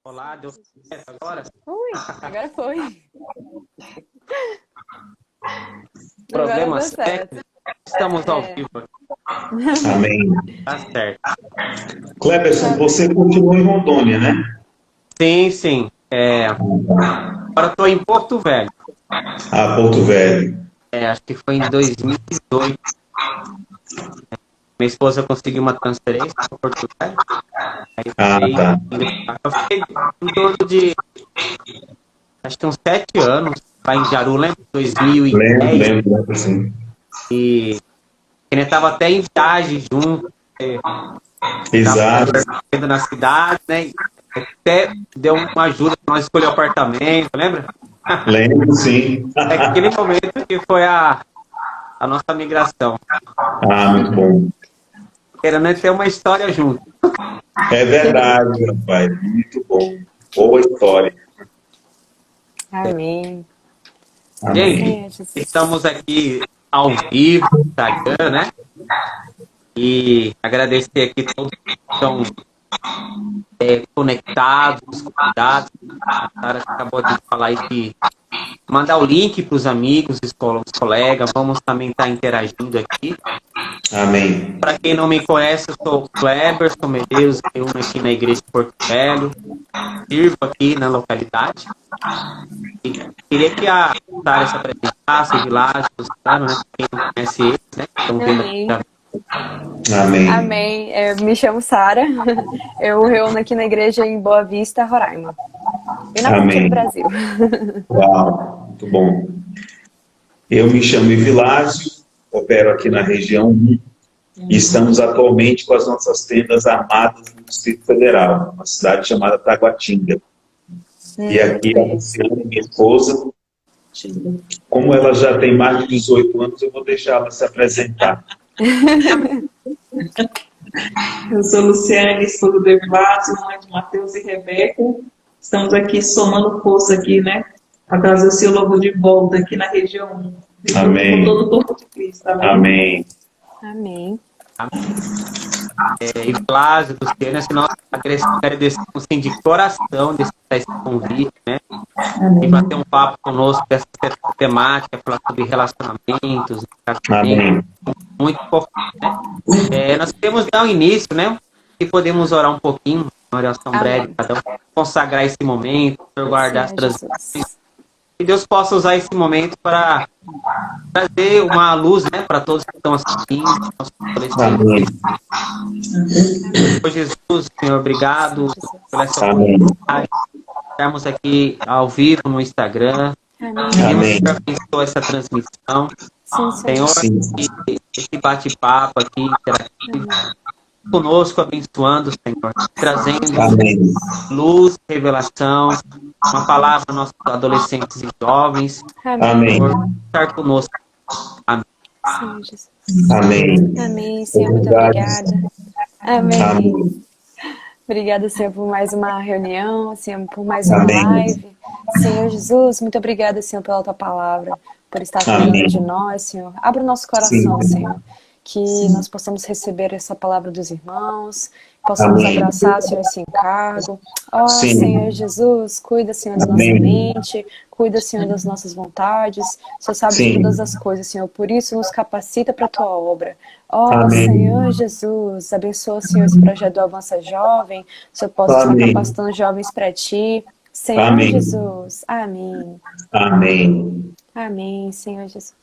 Olá, deu certo agora? Ui, agora foi. Agora Problemas deu certo. Estamos ao É. vivo aqui. Amém. Amém. Tá certo. Cleberson, Amém. você continua em Rondônia, né? Sim, sim. Agora estou em Porto Velho. Ah, Porto Velho. Acho que foi em 2018. Minha esposa conseguiu uma transferência para Porto Velho. Aí Ah, tá. eu fiquei em torno de, acho que uns 7 anos, lá em Jaru, lembra? Lembro, 2010. lembro, sim. E ele estava até em viagem junto. Exato. Estava na cidade, né? Até deu uma ajuda para nós escolher o apartamento, lembra? Lembro, sim. Aquele momento que foi a nossa migração. Ah, muito bom. Querendo ter uma história junto. É verdade, rapaz. Muito bom. Boa história. Amém. Amém. Senhor Jesus. Estamos aqui ao vivo no Instagram, né? E agradecer aqui todos que estão conectados, os convidados. A Sara acabou de falar aí que mandar o link para os amigos, os colegas. Vamos também estar interagindo aqui. Amém. Para quem não me conhece, eu sou o Cleberson Medeiros, eu aqui na Igreja de Porto Velho, sirvo aqui na localidade. E queria que a Sara se apresentasse, o Világio, né? Quem não conhece eles, né? Estão vendo Amém. aqui. Amém. Amém. Me chamo Sara. Eu reúno aqui na igreja em Boa Vista, Roraima. E na parte do Amém. Brasil. Uau, muito bom. Eu me chamo Vilásio, opero aqui na região 1 e estamos atualmente com as nossas tendas armadas no Distrito Federal, uma cidade chamada Taguatinga. E aqui a Luciana, minha esposa, como ela já tem mais de 18 anos, eu vou deixar ela se apresentar. Eu sou Luciane, esposa do Evilásio, mãe de Mateus e Rebeca. Estamos aqui somando força aqui, né? Para trazer o seu louvor de volta aqui na região 1. Amém. Com todo o corpo de Cristo. Amém. Amém. E Vlágio, Luciana, assim, nós agradecemos assim, de coração desse convite, né? E bater um papo conosco dessa temática, falar sobre relacionamentos, Amém. muito importante, né? Nós queremos dar um início, né? E podemos orar um pouquinho, uma oração breve, cada um, consagrar esse momento, guardar as transmissões. Que Deus possa usar esse momento para trazer uma luz, né, para todos que estão assistindo, nossos adolescentes. Senhor Jesus, Senhor, obrigado por essa oportunidade. Estamos aqui ao vivo no Instagram. Amém. Deus abençoe essa transmissão. Sim, Senhor, Sim. esse bate-papo aqui interativo conosco, abençoando, Senhor, trazendo Amém. luz, revelação, uma palavra aos nossos adolescentes e jovens. Amém. Senhor, estar conosco. Amém. Senhor Jesus. Amém. Amém, Senhor, muito obrigada. Amém. Obrigada, Senhor, por mais uma reunião, Senhor, por mais uma Amém. live. Senhor Jesus, muito obrigada, Senhor, pela tua palavra, por estar cuidando de nós, Senhor. Abra o nosso coração, Sim. Senhor, que nós possamos receber essa palavra dos irmãos, possamos abraçar, Senhor, esse encargo. Ó, Senhor Jesus, cuida, Senhor, da nossa mente, cuida, Senhor, das nossas vontades. O Senhor sabe de todas as coisas, Senhor, por isso nos capacita para a tua obra. Ó, Senhor Jesus, abençoa, Senhor, esse projeto do Avança Jovem, o Senhor possa estar capacitando jovens para ti. Senhor Jesus, amém. Amém. Amém, Senhor Jesus.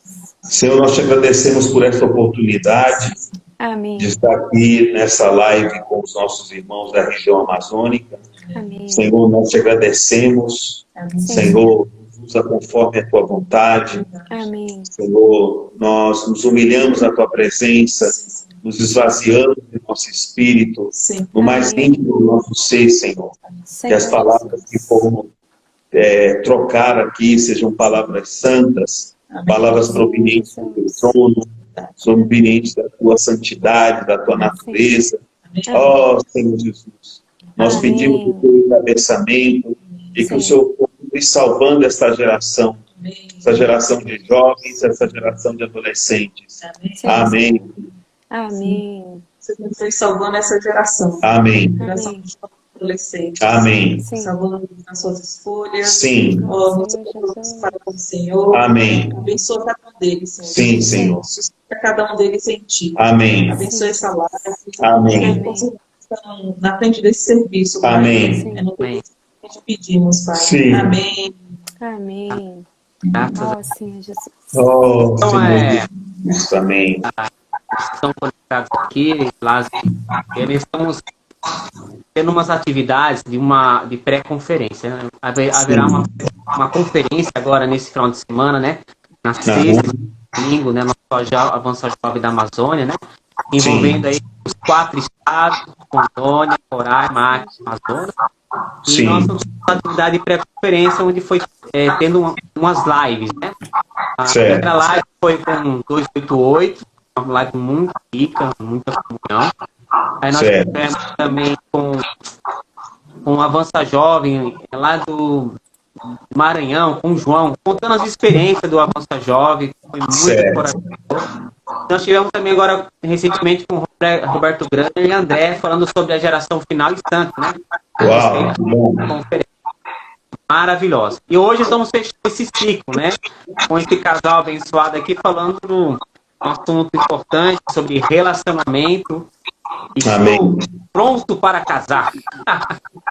Senhor, nós te agradecemos por essa oportunidade Amém. de estar aqui nessa live com os nossos irmãos da região amazônica. Amém. Senhor, nós te agradecemos. Amém. Senhor, usa conforme a tua vontade. Amém. Senhor, nós nos humilhamos na tua presença, nos esvaziamos do nosso espírito, no mais íntimo do nosso ser, Senhor. Que as palavras que foram trocar aqui sejam palavras santas, palavras provenientes do teu trono, provenientes da tua santidade, da tua natureza. Ó Senhor Jesus, nós pedimos o teu encabeçamento e que o Senhor continue salvando esta geração de jovens, essa geração de adolescentes. Amém. Amém. Você continue salvando essa geração. Amém. adolescentes. Amém. Salvando nas suas escolhas. Sim. Nós para com o Senhor. Amém. Abençoa cada um deles, Senhor. Sim, Senhor. Sustenta cada um deles em Ti. Amém. Abençoa essa live. Amém. Estão na frente desse serviço, Pai. Amém. É no que te pedimos, Pai. Sim. Amém. Amém. Senhor Jesus. Oh, Então, Senhor. Amém. Estão conectados aqui, eles estamos tendo umas atividades de pré-conferência. Né? Haverá uma conferência agora nesse final de semana, né? Na sexta, domingo, né? No Avanço Jovem da Amazônia, né? Envolvendo aí os 4 estados, Rondônia, Roraima, Acre, Amazonas. E nós temos uma atividade de pré-conferência onde foi tendo umas lives, né? A primeira live foi com 288, uma live muito rica, muita comunhão. Aí nós tivemos também com o Avança Jovem, lá do Maranhão, com o João, contando as experiências do Avança Jovem, foi muito corajoso. Nós tivemos também agora, recentemente, com o Roberto Grande e André, falando sobre a geração final e santo, né? Uau! Conferência maravilhosa. E hoje estamos fechando esse ciclo, né? Com esse casal abençoado aqui, falando um assunto importante sobre relacionamento. Estou pronto para casar.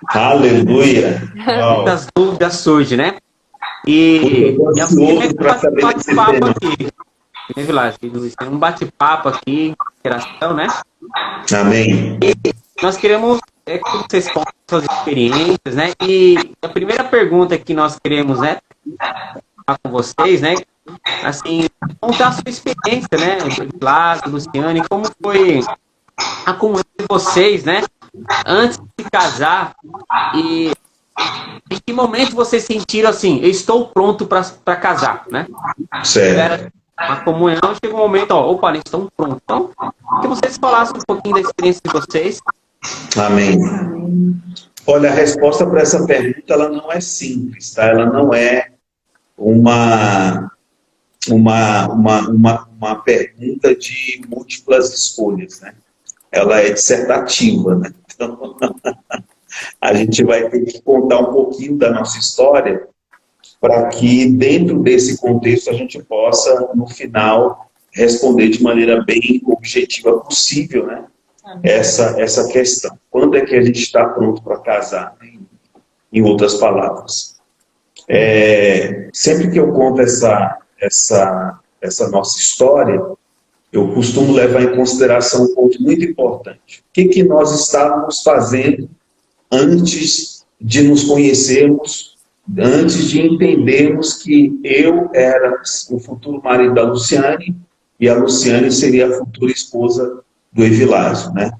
Aleluia! Muitas dúvidas surgem, né? E é um bate-papo aqui. Um bate-papo aqui, interação, né? Amém. E nós queremos que vocês contem suas experiências, né? E a primeira pergunta que nós queremos, né, falar com vocês, né? Assim, contar a sua experiência, né? Lázaro, Luciane, como foi a comunhão de vocês, né? Antes de casar e em que momento vocês sentiram assim, eu estou pronto para casar, né? Certo. A comunhão chega um momento, opa, eles estão prontos. Então, que vocês falassem um pouquinho da experiência de vocês. Amém. Olha, a resposta para essa pergunta, ela não é simples, tá? Ela não é uma pergunta de múltiplas escolhas, né? Ela é dissertativa, né? Então, a gente vai ter que contar um pouquinho da nossa história para que, dentro desse contexto, a gente possa, no final, responder de maneira bem objetiva possível, né? Essa questão. Quando é que a gente está pronto para casar? Em outras palavras. Sempre que eu conto essa nossa história, eu costumo levar em consideração um ponto muito importante. O que nós estávamos fazendo antes de nos conhecermos, antes de entendermos que eu era o futuro marido da Luciane e a Luciane seria a futura esposa do Evilásio, né?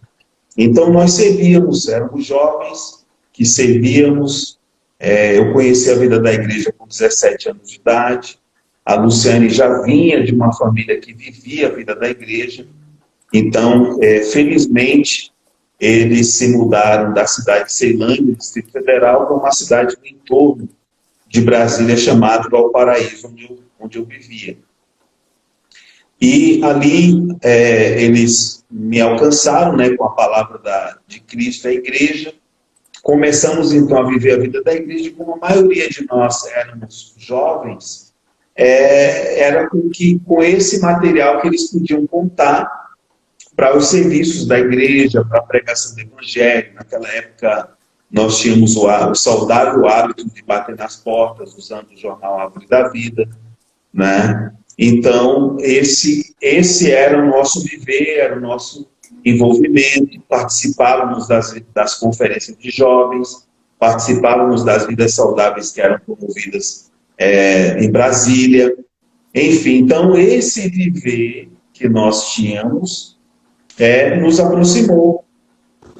Então nós servíamos, éramos jovens que servíamos. Eu conheci a vida da igreja com 17 anos de idade. A Luciane já vinha de uma família que vivia a vida da igreja. Então, felizmente, eles se mudaram da cidade de Ceilândia, do Distrito Federal, para uma cidade no entorno de Brasília, chamada Valparaíso, onde eu vivia. E ali eles me alcançaram, né, com a palavra de Cristo à igreja. Começamos então a viver a vida da igreja, e como a maioria de nós éramos jovens, era com esse material que eles podiam contar para os serviços da igreja, para a pregação do evangelho. Naquela época nós tínhamos o saudável hábito de bater nas portas, usando o jornal Árvore da Vida, né? Então, esse era o nosso viver, era o nosso envolvimento. Participávamos das conferências de jovens, participávamos das vidas saudáveis que eram promovidas em Brasília. Enfim, então esse viver que nós tínhamos nos aproximou,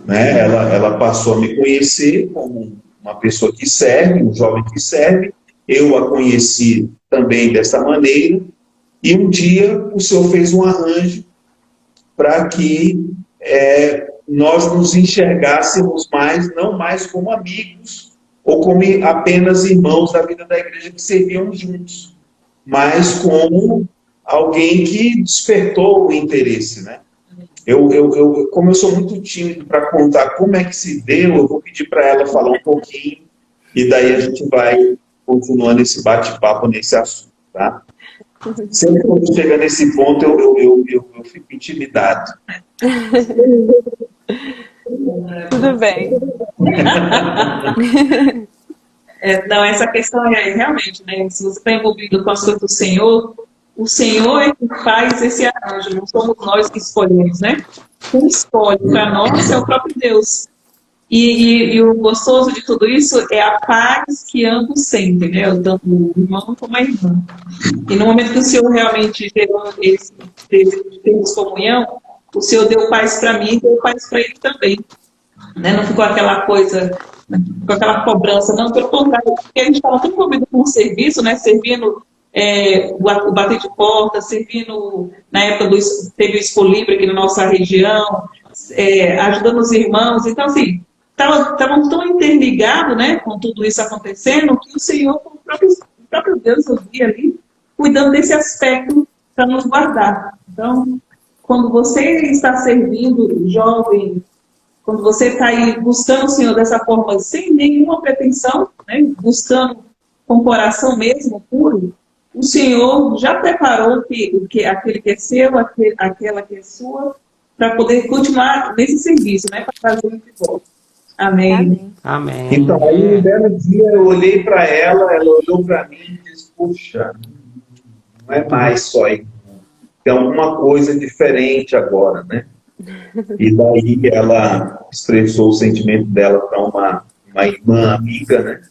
né? Ela passou a me conhecer como uma pessoa que serve, um jovem que serve. Eu a conheci também dessa maneira. E um dia o Senhor fez um arranjo para que nós nos enxergássemos não mais como amigos ou como apenas irmãos da vida da igreja que serviam juntos, mas como alguém que despertou o interesse, né? Como eu sou muito tímido para contar como é que se deu, eu vou pedir pedir para ela falar um pouquinho, e daí a gente vai continuando esse bate-papo nesse assunto, tá? Sempre quando chega nesse ponto, eu fico intimidado. Tudo bem. Não, essa questão é realmente, né? Se você está envolvido com as coisas do Senhor, o Senhor é que faz esse arranjo, não somos nós que escolhemos, né? Quem escolhe para nós é o próprio Deus. E o gostoso de tudo isso é a paz que ambos sentem, né? Tanto o irmão como a irmã. E no momento que o Senhor realmente gerou esse desejo de termos comunhão, o Senhor deu paz para mim e deu paz para ele também. Né? Não ficou aquela coisa, com aquela cobrança, não, pelo contrário, porque a gente estava tão envolvido com o serviço, né? Servindo o bater de porta, servindo, na época teve o Expo Livre aqui na nossa região, ajudando os irmãos, então assim, estavam tão interligados, né, com tudo isso acontecendo, que o Senhor, o próprio Deus, eu vi ali, cuidando desse aspecto para nos guardar. Então, quando você está servindo, jovem, quando você está aí buscando o Senhor dessa forma, sem nenhuma pretensão, né, buscando com o coração mesmo, puro, o Senhor já preparou aquele que é seu, aquela que é sua, para poder continuar nesse serviço, né, para trazer de volta. Amém. Amém. Então, aí um belo dia eu olhei para ela olhou para mim e disse, puxa, não é mais só irmão, tem alguma coisa diferente agora, né? E daí ela expressou o sentimento dela para uma irmã amiga, né?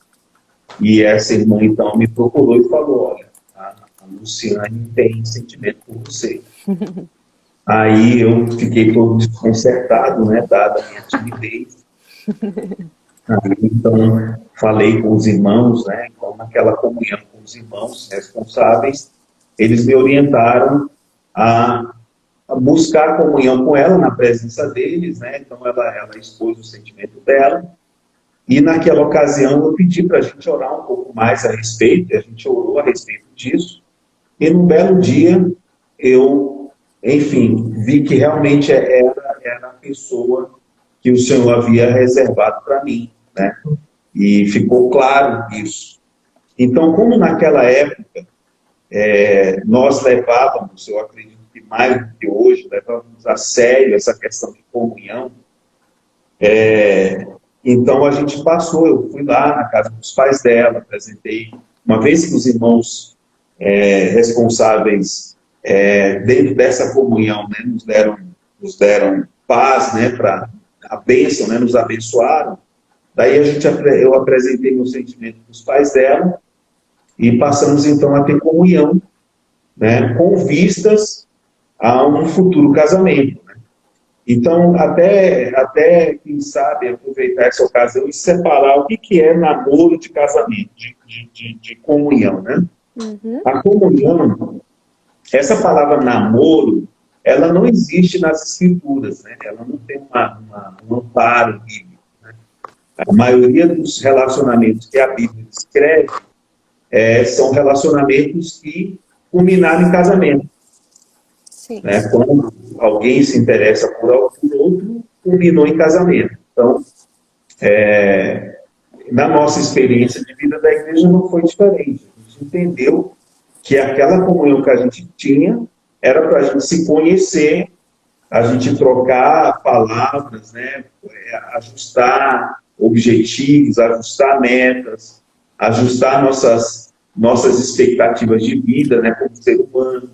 E essa irmã então me procurou e falou, olha, a Luciane tem sentimento por você. Aí eu fiquei todo desconcertado, né? Dada a minha timidez. Aí, então, falei com os irmãos, né? Então, naquela comunhão com os irmãos responsáveis, eles me orientaram a buscar comunhão com ela na presença deles, né? Então, ela expôs o sentimento dela. E naquela ocasião eu pedi para a gente orar um pouco mais a respeito, e a gente orou a respeito disso. E num belo dia, eu, enfim, vi que realmente era a pessoa que o Senhor havia reservado para mim, né? E ficou claro isso. Então, como naquela época, nós levávamos, eu acredito que mais do que hoje, levávamos a sério essa questão de comunhão, então a gente passou, eu fui lá na casa dos pais dela, apresentei, uma vez que os irmãos responsáveis dentro dessa comunhão, né, nos deram paz, né, para a bênção, né, nos abençoaram. Daí eu apresentei meu sentimento para os pais dela e passamos então a ter comunhão, né, com vistas a um futuro casamento. Né? Então, até quem sabe aproveitar essa ocasião e separar o que é namoro de casamento, de comunhão. Né? Uhum. A comunhão, essa palavra namoro, ela não existe nas escrituras, né? Ela não tem um amparo bíblico. Né? A maioria dos relacionamentos que a Bíblia descreve são relacionamentos que culminaram em casamento. Sim. Né? Quando alguém se interessa por outro, culminou em casamento. Então, na nossa experiência de vida da igreja não foi diferente. A gente entendeu que aquela comunhão que a gente tinha era para a gente se conhecer, a gente trocar palavras, né? Ajustar objetivos, ajustar metas, ajustar nossas expectativas de vida, né, como ser humano.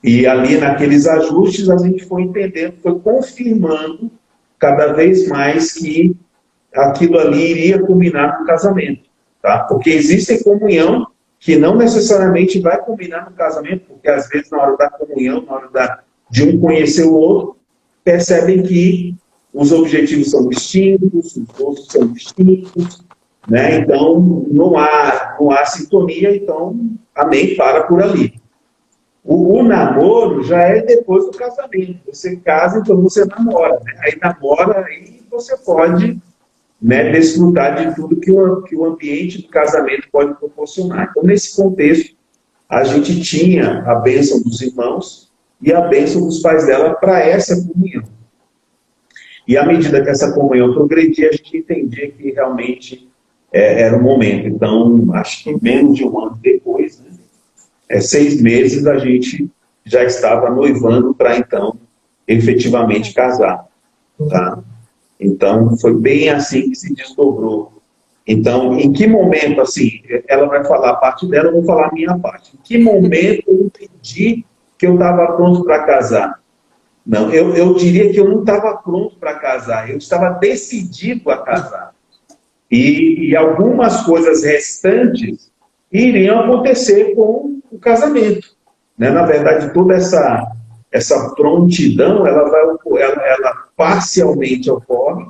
E ali naqueles ajustes a gente foi entendendo, foi confirmando cada vez mais que aquilo ali iria culminar no casamento. Tá? Porque existe comunhão que não necessariamente vai culminar no casamento, porque às vezes na hora da comunhão, na hora de um conhecer o outro, percebem que os objetivos são distintos, os gostos são distintos, né? Então não há sintonia, então amém, para por ali. O namoro já é depois do casamento. Você casa, então você namora. Né? Aí namora, aí você pode, né, desfrutar de tudo que o ambiente do casamento pode proporcionar. Então, nesse contexto, a gente tinha a bênção dos irmãos e a bênção dos pais dela para essa comunhão. E à medida que essa comunhão progredia, a gente entendia que realmente era o momento. Então, acho que menos de um ano depois, né, 6 meses, a gente já estava noivando para, então, efetivamente casar. Tá? Então, foi bem assim que se desdobrou. Então, em que momento, assim, ela vai falar a parte dela, eu vou falar a minha parte. Em que momento eu entendi que eu estava pronto para casar? Não, eu diria que eu não estava pronto para casar, eu estava decidido a casar. E algumas coisas restantes iriam acontecer com o casamento. Né? Na verdade, toda essa prontidão, ela parcialmente ocorre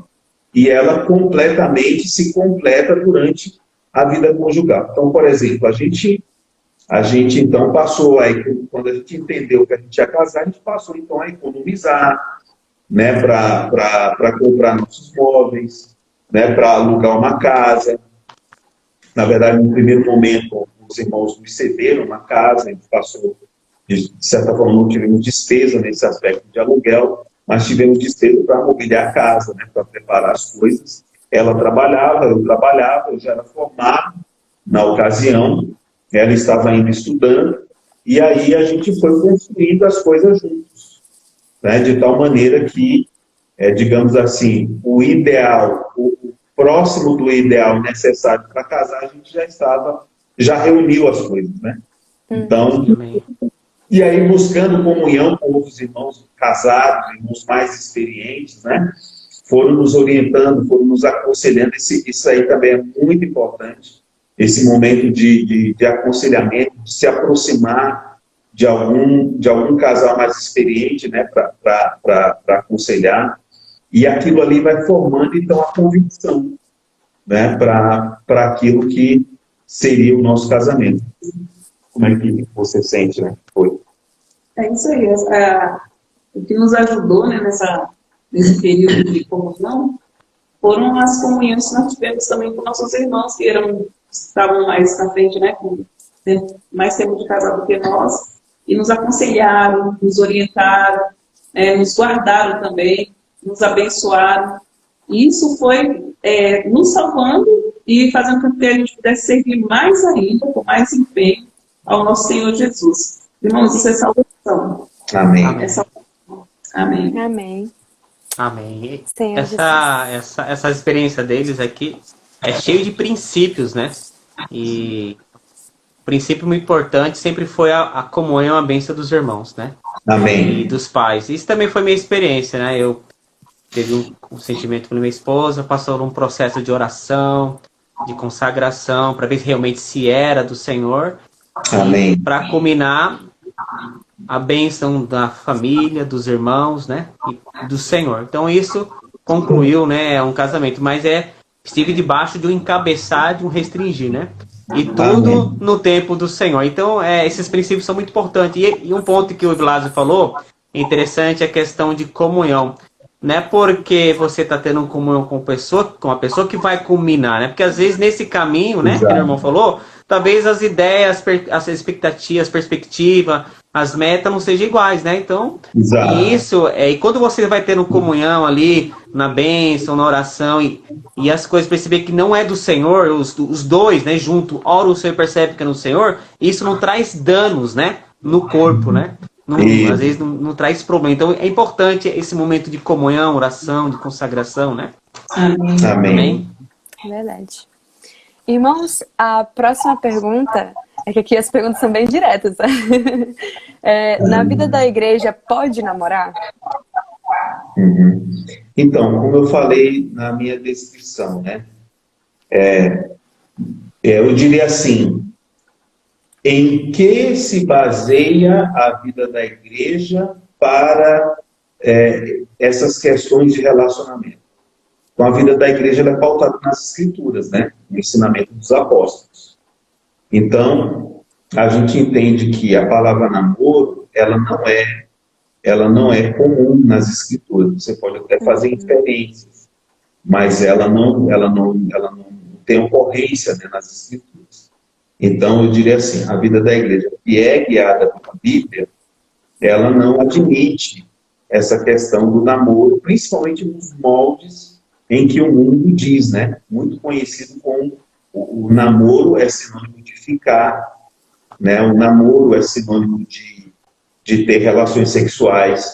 e ela completamente se completa durante a vida conjugal. Então, por exemplo, a gente então passou aí, quando a gente entendeu que a gente ia casar, a gente passou então a economizar, né, para comprar nossos móveis, né, para alugar uma casa. Na verdade, no primeiro momento, os irmãos nos cederam uma casa, a gente passou, de certa forma, não tivemos despesa nesse aspecto de aluguel, mas tivemos despesa para mobiliar a casa, né, para preparar as coisas. Ela trabalhava, eu já era formado na ocasião, ela estava ainda estudando, e aí a gente foi construindo as coisas juntos, né, de tal maneira que, digamos assim, o ideal, o próximo do ideal necessário para casar, a gente já reuniu as coisas, né? Então, e aí buscando comunhão com outros irmãos casados, irmãos mais experientes, né? Foram nos orientando, foram nos aconselhando. Isso aí também é muito importante, esse momento de aconselhamento, de se aproximar de algum casal mais experiente, né? Para aconselhar. E aquilo ali vai formando, então, a convicção, né? Para aquilo que seria o nosso casamento. Como é que você sente, né? Foi. É isso aí. O que nos ajudou, né, nesse período de comunhão foram as comunhões que nós tivemos também com nossos irmãos, que estavam mais na frente, né, com mais tempo de casado do que nós, e nos aconselharam, nos orientaram, nos guardaram também, nos abençoaram. E isso foi nos salvando e fazendo com que a gente pudesse servir mais ainda, com mais empenho, ao nosso Senhor Jesus. Irmãos, isso é salvação. Amém. É salvação. Amém. Amém. Amém. Senhor Essa experiência deles aqui é cheio de princípios, né? E o princípio muito importante sempre foi a comunhão, a bênção dos irmãos, né? Amém. E dos pais. Isso também foi minha experiência, né? Eu teve um sentimento com minha esposa, passou por um processo de oração, de consagração, para ver realmente se era do Senhor. Amém. Para culminar a bênção da família, dos irmãos, né? E do Senhor. Então isso concluiu, né? Um casamento, mas estive debaixo de um encabeçar, de um restringir, né? E tudo no tempo do Senhor. Então esses princípios são muito importantes. E um ponto que o Vilásio falou, interessante, é a questão de comunhão. Não é porque você está tendo comunhão com a pessoa que vai culminar, né? Porque às vezes nesse caminho, né? Que o irmão falou, talvez as ideias, as expectativas, as perspectivas, as metas não sejam iguais, né? Então, e quando você vai tendo comunhão ali, na bênção, na oração, e as coisas perceber que não é do Senhor, os dois, né, junto, ora o Senhor percebe que é no Senhor, isso não traz danos, né, no corpo, né? Às vezes não traz problema. Então, é importante esse momento de comunhão, oração, de consagração, né? Amém. Amém. Verdade. Irmãos, a próxima pergunta é que aqui as perguntas são bem diretas. Tá? Na vida da igreja, pode namorar? Então, como eu falei na minha descrição, né? Eu diria assim, em que se baseia a vida da igreja para essas questões de relacionamento? Então, a vida da igreja é pautada nas escrituras, né? No ensinamento dos apóstolos. Então, a gente entende que a palavra namoro, ela não é comum nas escrituras. Você pode até fazer inferências, mas ela não tem ocorrência, né, nas escrituras. Então, eu diria assim, a vida da igreja que é guiada pela Bíblia, ela não admite essa questão do namoro, principalmente nos moldes em que o mundo diz, né? Muito conhecido como o namoro é sinônimo de ficar, né? O namoro é sinônimo de ter relações sexuais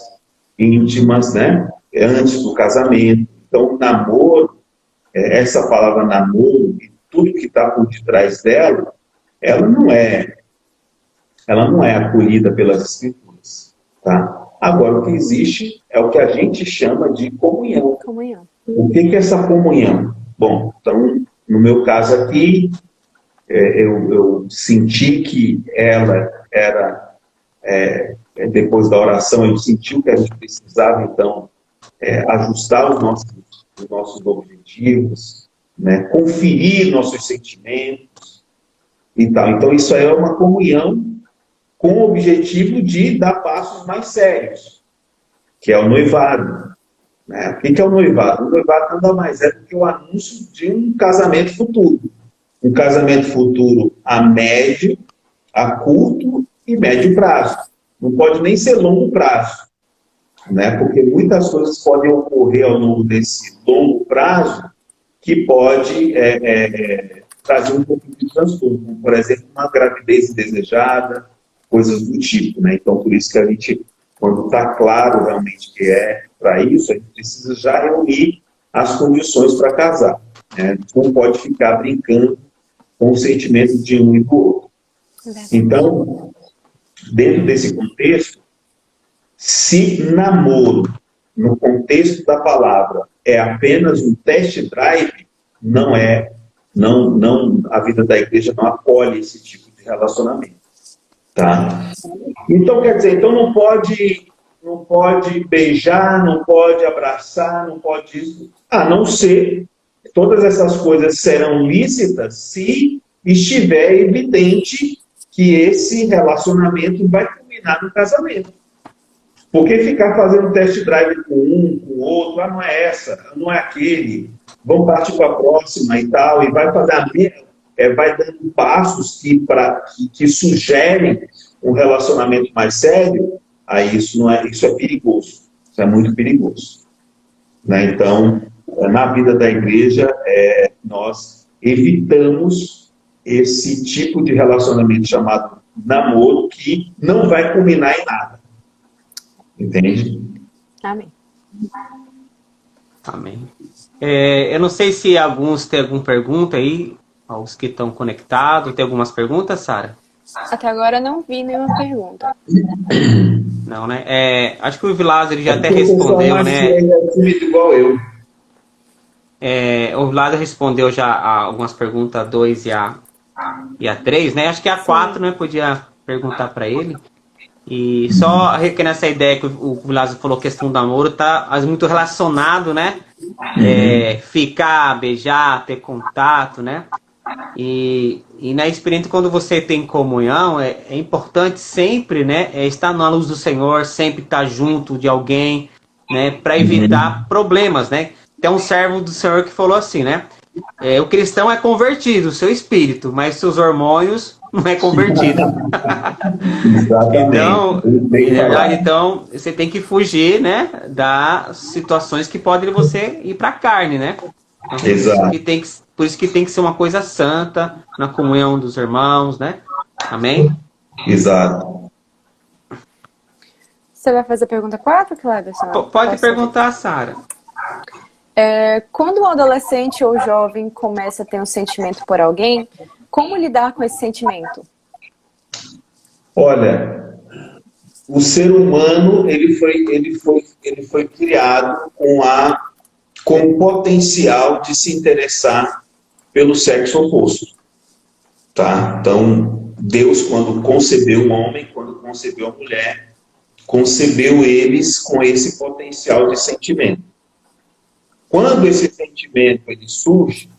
íntimas, né? Antes do casamento. Então, o namoro, essa palavra namoro e tudo que está por detrás dela, ela não é acolhida pelas Escrituras, tá? Agora, o que existe é o que a gente chama de comunhão. O que é essa comunhão? Bom, então, no meu caso aqui, eu senti que ela era, depois da oração, eu senti que a gente precisava, então, ajustar os nossos objetivos, né? Conferir nossos sentimentos e tal. Então, isso aí é uma comunhão com o objetivo de dar passos mais sérios, que é o noivado. Né? O que é o noivado? O noivado nada mais é do que o anúncio de um casamento futuro. Um casamento futuro a médio, a curto e médio prazo. Não pode nem ser longo prazo, né? Porque muitas coisas podem ocorrer ao longo desse longo prazo que pode trazer um pouco de transtorno, como, por exemplo, uma gravidez indesejada, coisas do tipo, né? Então, por isso que a gente, quando está claro realmente que é para isso, a gente precisa já reunir as condições para casar, né? Não pode ficar brincando com o sentimento de um e do outro. Então, dentro desse contexto, se namoro, no contexto da palavra, é apenas um test drive, a vida da igreja não acolhe esse tipo de relacionamento. Tá? Então, quer dizer, não pode beijar, não pode abraçar, não pode isso, a não ser, todas essas coisas serão lícitas se estiver evidente que esse relacionamento vai culminar no casamento. Porque ficar fazendo test drive com um, com o outro, não é essa, não é aquele, vamos partir para a próxima e tal, e vai fazer a mesma. Vai dando passos que sugerem um relacionamento mais sério, aí isso é perigoso. Isso é muito perigoso. Né? Então, na vida da igreja, nós evitamos esse tipo de relacionamento chamado namoro, que não vai culminar em nada. Entende? Amém. Amém. Eu não sei se alguns têm alguma pergunta aí, aos que estão conectados. Tem algumas perguntas, Sara? Até agora não vi nenhuma pergunta. Não, né? Acho que o Vilas ele já até respondeu, né? Igual eu. O Vilas respondeu já algumas perguntas, a 2 e a 3, né? Acho que a 4, né? Podia perguntar para ele. E só requerendo essa ideia que o Vilas falou, questão do namoro, tá muito relacionado, né? Ficar, beijar, ter contato, né? E na experiência, quando você tem comunhão, é importante sempre, né, estar na luz do Senhor, sempre estar junto de alguém, né, para evitar problemas, né? Tem um servo do Senhor que falou assim, né? O cristão é convertido, o seu espírito, mas seus hormônios não é convertido. Então, você tem que fugir, né, das situações que podem você ir para a carne, né? Então, Exato. Por isso que tem que ser uma coisa santa, na comunhão dos irmãos, né? Amém? Exato. Você vai fazer a pergunta 4, Cleberson? Pode perguntar, Sara. Quando um adolescente ou jovem começa a ter um sentimento por alguém, como lidar com esse sentimento? Olha, o ser humano ele foi criado com o potencial de se interessar pelo sexo oposto. Tá? Então, Deus, quando concebeu o homem, quando concebeu a mulher, concebeu eles com esse potencial de sentimento. Quando esse sentimento ele surge,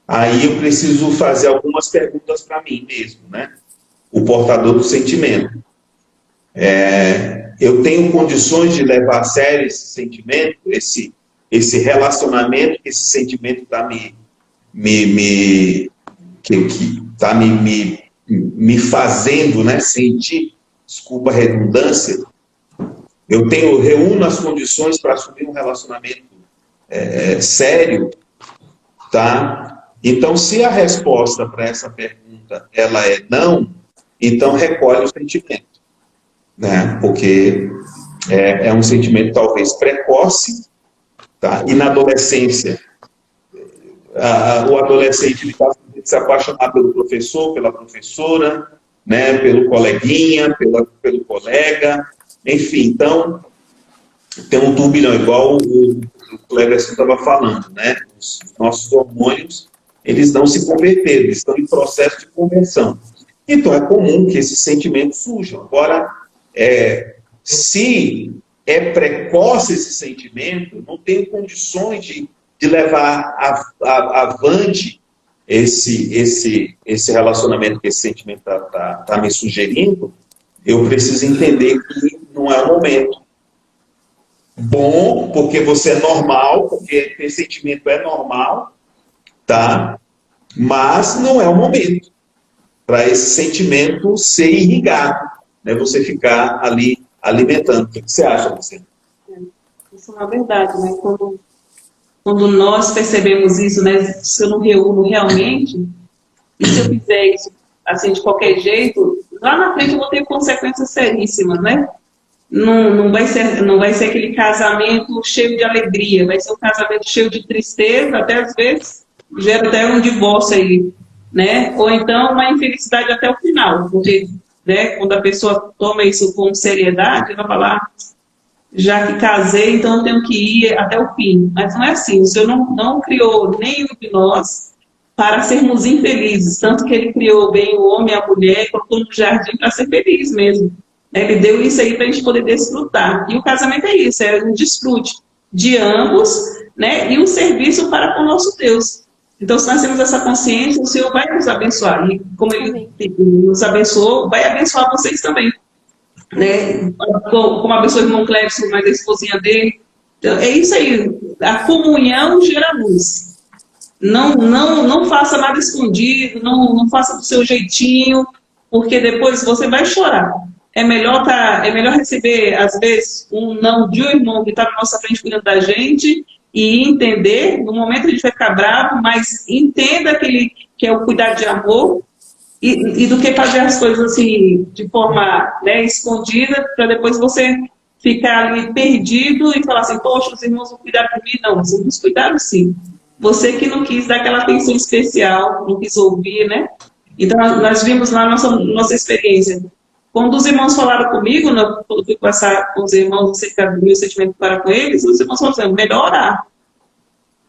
aí eu preciso fazer algumas perguntas para mim mesmo, né? O portador do sentimento. Eu tenho condições de levar a sério esse sentimento, esse relacionamento, que esse sentimento está me fazendo, né, sentir, desculpa a redundância, reúno as condições para assumir um relacionamento sério, tá? Então, se a resposta para essa pergunta ela é não, então recolhe o sentimento, né? Porque é um sentimento talvez precoce, tá? E na adolescência, o adolescente ele está se apaixonar pelo professor, pela professora, né? Pelo coleguinha, pelo colega, enfim. Então, tem um turbilhão, igual o Cleverson estava falando, né? Os nossos hormônios, eles não se converteram, eles estão em processo de conversão. Então, é comum que esses sentimentos surjam. Agora, se é precoce esse sentimento, não tenho condições de levar avante esse relacionamento que esse sentimento está me sugerindo, eu preciso entender que não é o momento. Bom, porque você é normal, porque esse sentimento é normal, tá? Mas não é o momento para esse sentimento ser irrigado, né? Você ficar ali alimentando. O que você acha, você? Isso é uma verdade, né? Quando nós percebemos isso, né? Se eu não reúno realmente, e se eu fizer isso assim de qualquer jeito, lá na frente eu vou ter consequências seríssimas, né? Não vai ser aquele casamento cheio de alegria, vai ser um casamento cheio de tristeza, até às vezes gera até um divórcio aí, né? Ou então uma infelicidade até o final, porque, né, quando a pessoa toma isso com seriedade, ela vai falar, já que casei, então eu tenho que ir até o fim. Mas não é assim, o Senhor não criou nenhum de nós para sermos infelizes, tanto que Ele criou bem o homem e a mulher, colocou no jardim para ser feliz mesmo. Ele deu isso aí para a gente poder desfrutar. E o casamento é isso, é um desfrute de ambos, né? E um serviço para com o nosso Deus. Então, se nós temos essa consciência, o Senhor vai nos abençoar. E como Ele nos abençoou, vai abençoar vocês também. Né? Como abençoou o irmão Clébson, mas a esposinha dele. Então, é isso aí. A comunhão gera luz. Não faça nada escondido, não faça do seu jeitinho, porque depois você vai chorar. É melhor receber, às vezes, um não de um irmão que está na nossa frente cuidando da gente e entender, no momento a gente vai ficar bravo, mas entenda que é o cuidar de amor e do que fazer as coisas assim, de forma, né, escondida, para depois você ficar ali perdido e falar assim, poxa, os irmãos vão cuidar de mim. Não, os irmãos cuidaram sim. Você que não quis dar aquela atenção especial, não quis ouvir, né? Então, nós vimos lá a nossa experiência. Quando os irmãos falaram comigo, quando eu fui passar com os irmãos, não sei se do meu sentimento para com eles, os irmãos falaram assim, melhor orar.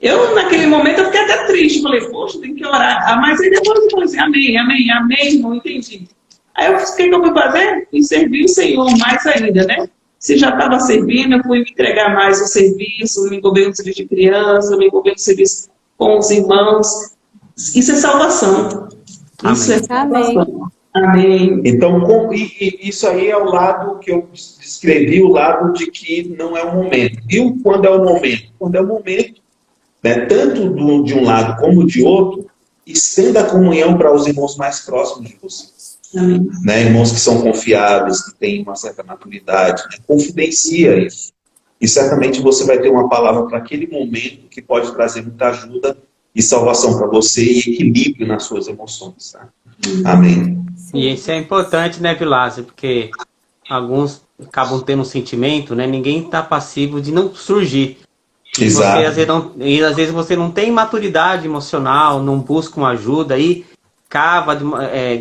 Eu, naquele momento, eu fiquei até triste. Falei, poxa, tem que orar. Mas aí depois eu falei assim, amém, amém, amém, não entendi. Aí o que eu fui fazer? Fui servir o Senhor mais ainda, né? Se já estava servindo, eu fui me entregar mais ao serviço, me envolver no serviço de criança, me envolver no serviço com os irmãos. Isso é salvação. Isso é salvação. Amém. Então, isso aí é o lado que eu descrevi, o lado de que não é o momento. E quando é o momento? Quando é o momento, né, tanto de um lado como de outro, estenda a comunhão para os irmãos mais próximos de você. Amém. Né, irmãos que são confiáveis, que têm uma certa maturidade, né, confidencia isso. E certamente você vai ter uma palavra para aquele momento que pode trazer muita ajuda e salvação para você e equilíbrio nas suas emoções. Tá? Amém. E isso é importante, né, Vilásio? Porque alguns acabam tendo um sentimento, né? Ninguém está passivo de não surgir. Exato. E às vezes você não tem maturidade emocional, não busca uma ajuda e cava de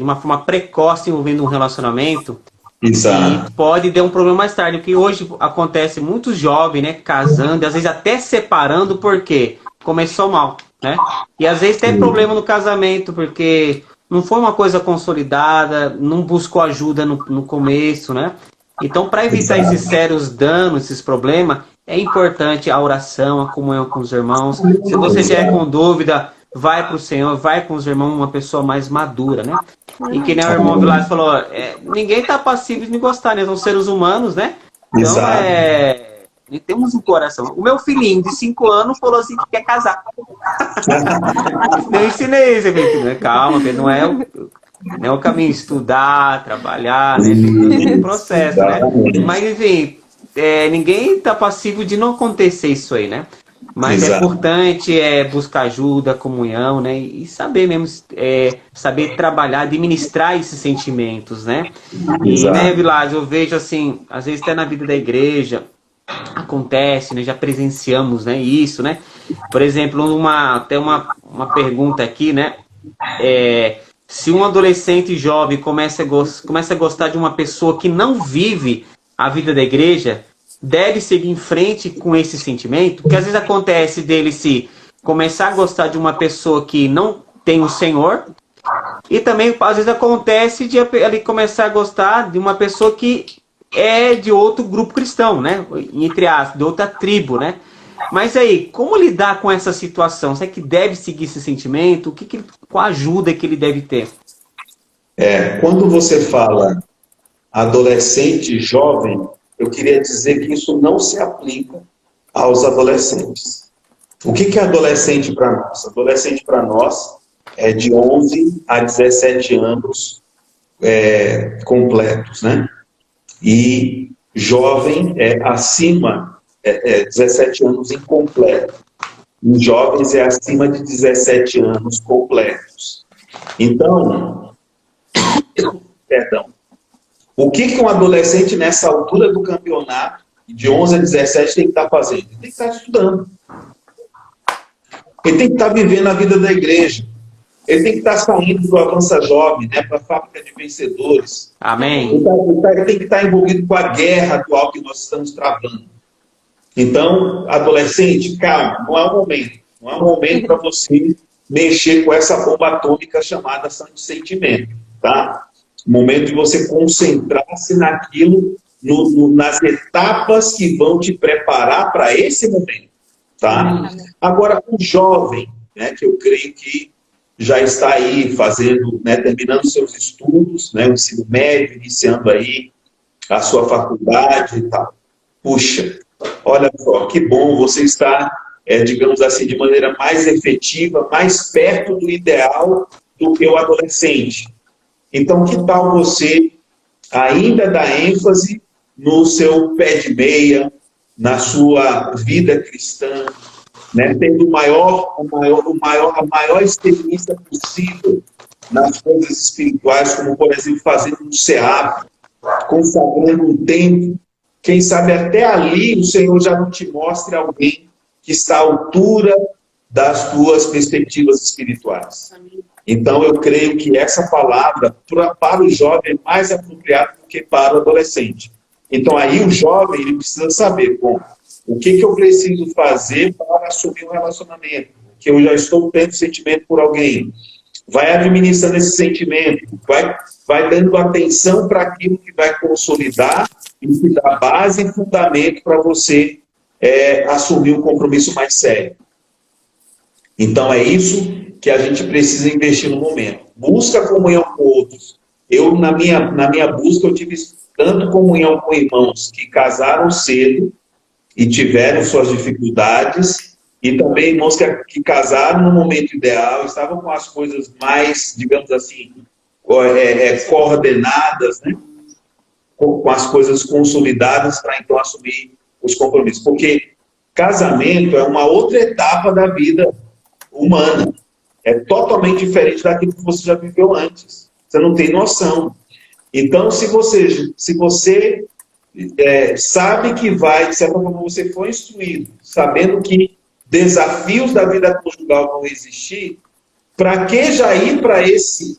uma forma precoce envolvendo um relacionamento. Exato. E pode ter um problema mais tarde, porque hoje acontece muitos jovens, né, casando, e às vezes até separando, porque começou mal, né? E às vezes tem problema no casamento, porque não foi uma coisa consolidada, não buscou ajuda no começo, né? Então, para evitar esses sérios danos, esses problemas, é importante a oração, a comunhão com os irmãos. Se você tiver com dúvida, vai para o Senhor, vai com os irmãos, uma pessoa mais madura, né? E que nem o irmão Vilásio falou, ninguém está passivo de gostar, né? São seres humanos, né? Então, e temos um coração. O meu filhinho de 5 anos falou assim que quer casar. Eu ensinei isso, né? Calma, não é o caminho estudar, trabalhar, né? Tem um processo, né? Mas, enfim, ninguém está passivo de não acontecer isso aí, né? Mas Exato. é importante buscar ajuda, comunhão, né? E saber mesmo, saber trabalhar, administrar esses sentimentos, né? E, né, Vilas, eu vejo assim, às vezes até na vida da igreja, acontece, né? Já presenciamos, né? Isso, né? Por exemplo, até uma pergunta aqui, né? Se um adolescente jovem começa a gostar de uma pessoa que não vive a vida da igreja, deve seguir em frente com esse sentimento? Porque às vezes acontece dele se começar a gostar de uma pessoa que não tem o Senhor, e também às vezes acontece de ele começar a gostar de uma pessoa que é de outro grupo cristão, né? Entre aspas, de outra tribo, né? Mas aí, como lidar com essa situação? Será que deve seguir esse sentimento? Qual a ajuda que ele deve ter? Quando você fala adolescente jovem, eu queria dizer que isso não se aplica aos adolescentes. O que é adolescente para nós? Adolescente para nós é de 11 a 17 anos completos, né? E jovem é acima, 17 anos incompleto. Em jovens é acima de 17 anos completos. Então, perdão. O que um adolescente nessa altura do campeonato, de 11 a 17, tem que estar fazendo? Ele tem que estar estudando. Ele tem que estar vivendo a vida da igreja. Ele tem que estar saindo do Avança Jovem, né, para a fábrica de vencedores. Amém. Ele tem que estar envolvido com a guerra atual que nós estamos travando. Então, adolescente, calma, não é o momento. Não é o momento para você mexer com essa bomba atômica chamada sentimento, tá? O momento de você concentrar-se naquilo, nas etapas que vão te preparar para esse momento, tá? Agora, o jovem, né, que eu creio que já está aí fazendo, né, terminando seus estudos, né, o ensino médio, iniciando aí a sua faculdade e tal. Puxa, olha só, que bom você está, digamos assim, de maneira mais efetiva, mais perto do ideal do que o adolescente. Então, que tal você ainda dar ênfase no seu pé de meia, na sua vida cristã, né, tendo a maior experiência possível nas coisas espirituais, como, por exemplo, fazendo um CEAP, consagrando um tempo. Quem sabe até ali o Senhor já não te mostre alguém que está à altura das tuas perspectivas espirituais. Então, eu creio que essa palavra, para o jovem, é mais apropriada do que para o adolescente. Então, aí o jovem ele precisa saber, bom, o que eu preciso fazer para assumir um relacionamento? Que eu já estou tendo sentimento por alguém. Vai administrando esse sentimento, vai dando atenção para aquilo que vai consolidar e que dá base e fundamento para você assumir um compromisso mais sério. Então, é isso que a gente precisa investir no momento. Busca comunhão com outros. Eu, na minha busca, eu tive tanto comunhão com irmãos que casaram cedo e tiveram suas dificuldades, e também irmãos que casaram no momento ideal, estavam com as coisas mais, digamos assim, coordenadas, né? Com as coisas consolidadas para então assumir os compromissos. Porque casamento é uma outra etapa da vida humana. É totalmente diferente daquilo que você já viveu antes. Você não tem noção. Então, se você sabe que vai, de certa forma, você foi instruído, sabendo que desafios da vida conjugal vão existir, para que já ir para esse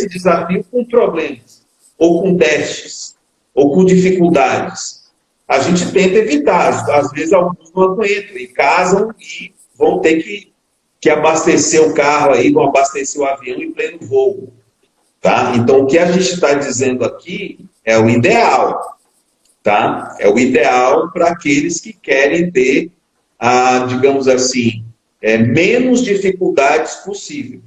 desafio com problemas, ou com déficits, ou com dificuldades? A gente tenta evitar, às vezes alguns não aguentam, e casam e vão ter que abastecer o carro aí, vão abastecer o avião em pleno voo. Tá? Então, o que a gente está dizendo aqui é o ideal. Tá? É o ideal para aqueles que querem ter, digamos assim, menos dificuldades possível.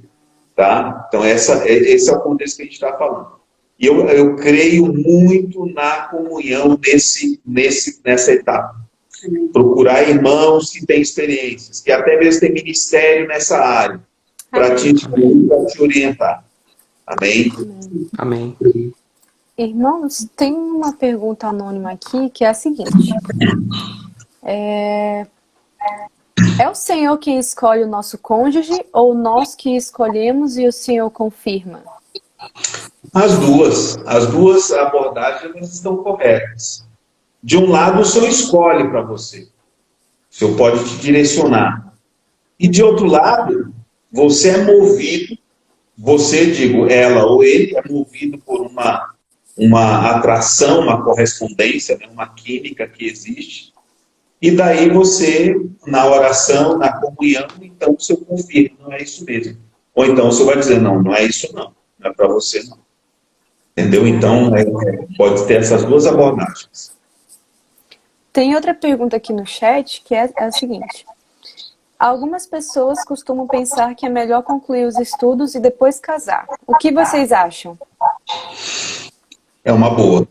Tá? Então, esse é o contexto que a gente está falando. E eu creio muito na comunhão nessa etapa. Procurar irmãos que têm experiências, que até mesmo têm ministério nessa área, para te orientar. Amém? Amém. Irmãos, tem uma pergunta anônima aqui que é a seguinte. É o Senhor quem escolhe o nosso cônjuge ou nós que escolhemos e o Senhor confirma? As duas abordagens estão corretas. De um lado, o Senhor escolhe para você. O Senhor pode te direcionar. E de outro lado, você é movido, você, digo, ela ou ele, é movido por uma atração, uma correspondência, né, uma química que existe. E daí você, na oração, na comunhão, então o Senhor confirma, não é isso mesmo. Ou então o Senhor vai dizer, não, não é isso não é para você não. Entendeu? Então, pode ter essas duas abordagens. Tem outra pergunta aqui no chat, que é a seguinte. Algumas pessoas costumam pensar que é melhor concluir os estudos e depois casar. O que vocês acham? É uma boa.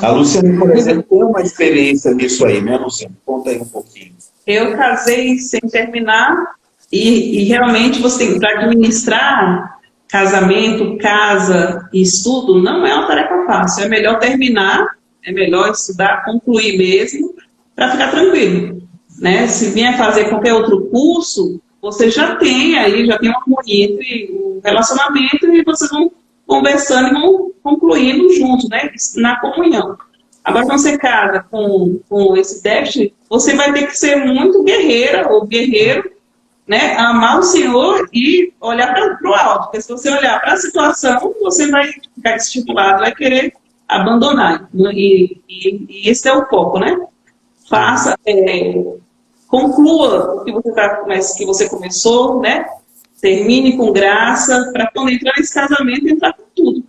A Luciana, por exemplo, tem uma experiência nisso aí, né, Luciana? Conta aí um pouquinho. Eu casei sem terminar e realmente você, para administrar casamento, casa e estudo, não é uma tarefa fácil. É melhor terminar, é melhor estudar, concluir mesmo, para ficar tranquilo. Né? Se vier fazer qualquer outro curso, você já tem aí, já tem uma harmonia entre o relacionamento e vocês vão conversando e vão concluindo juntos, né? Na comunhão. Agora, quando você casa com esse déficit, você vai ter que ser muito guerreira ou guerreiro, né? Amar o Senhor e olhar para o alto. Porque se você olhar para a situação, você vai ficar estipulado, vai querer abandonar. E esse é o foco, né? Faça, conclua o que você começou, né? Termine com graça, para quando entrar nesse casamento, entrar com tudo.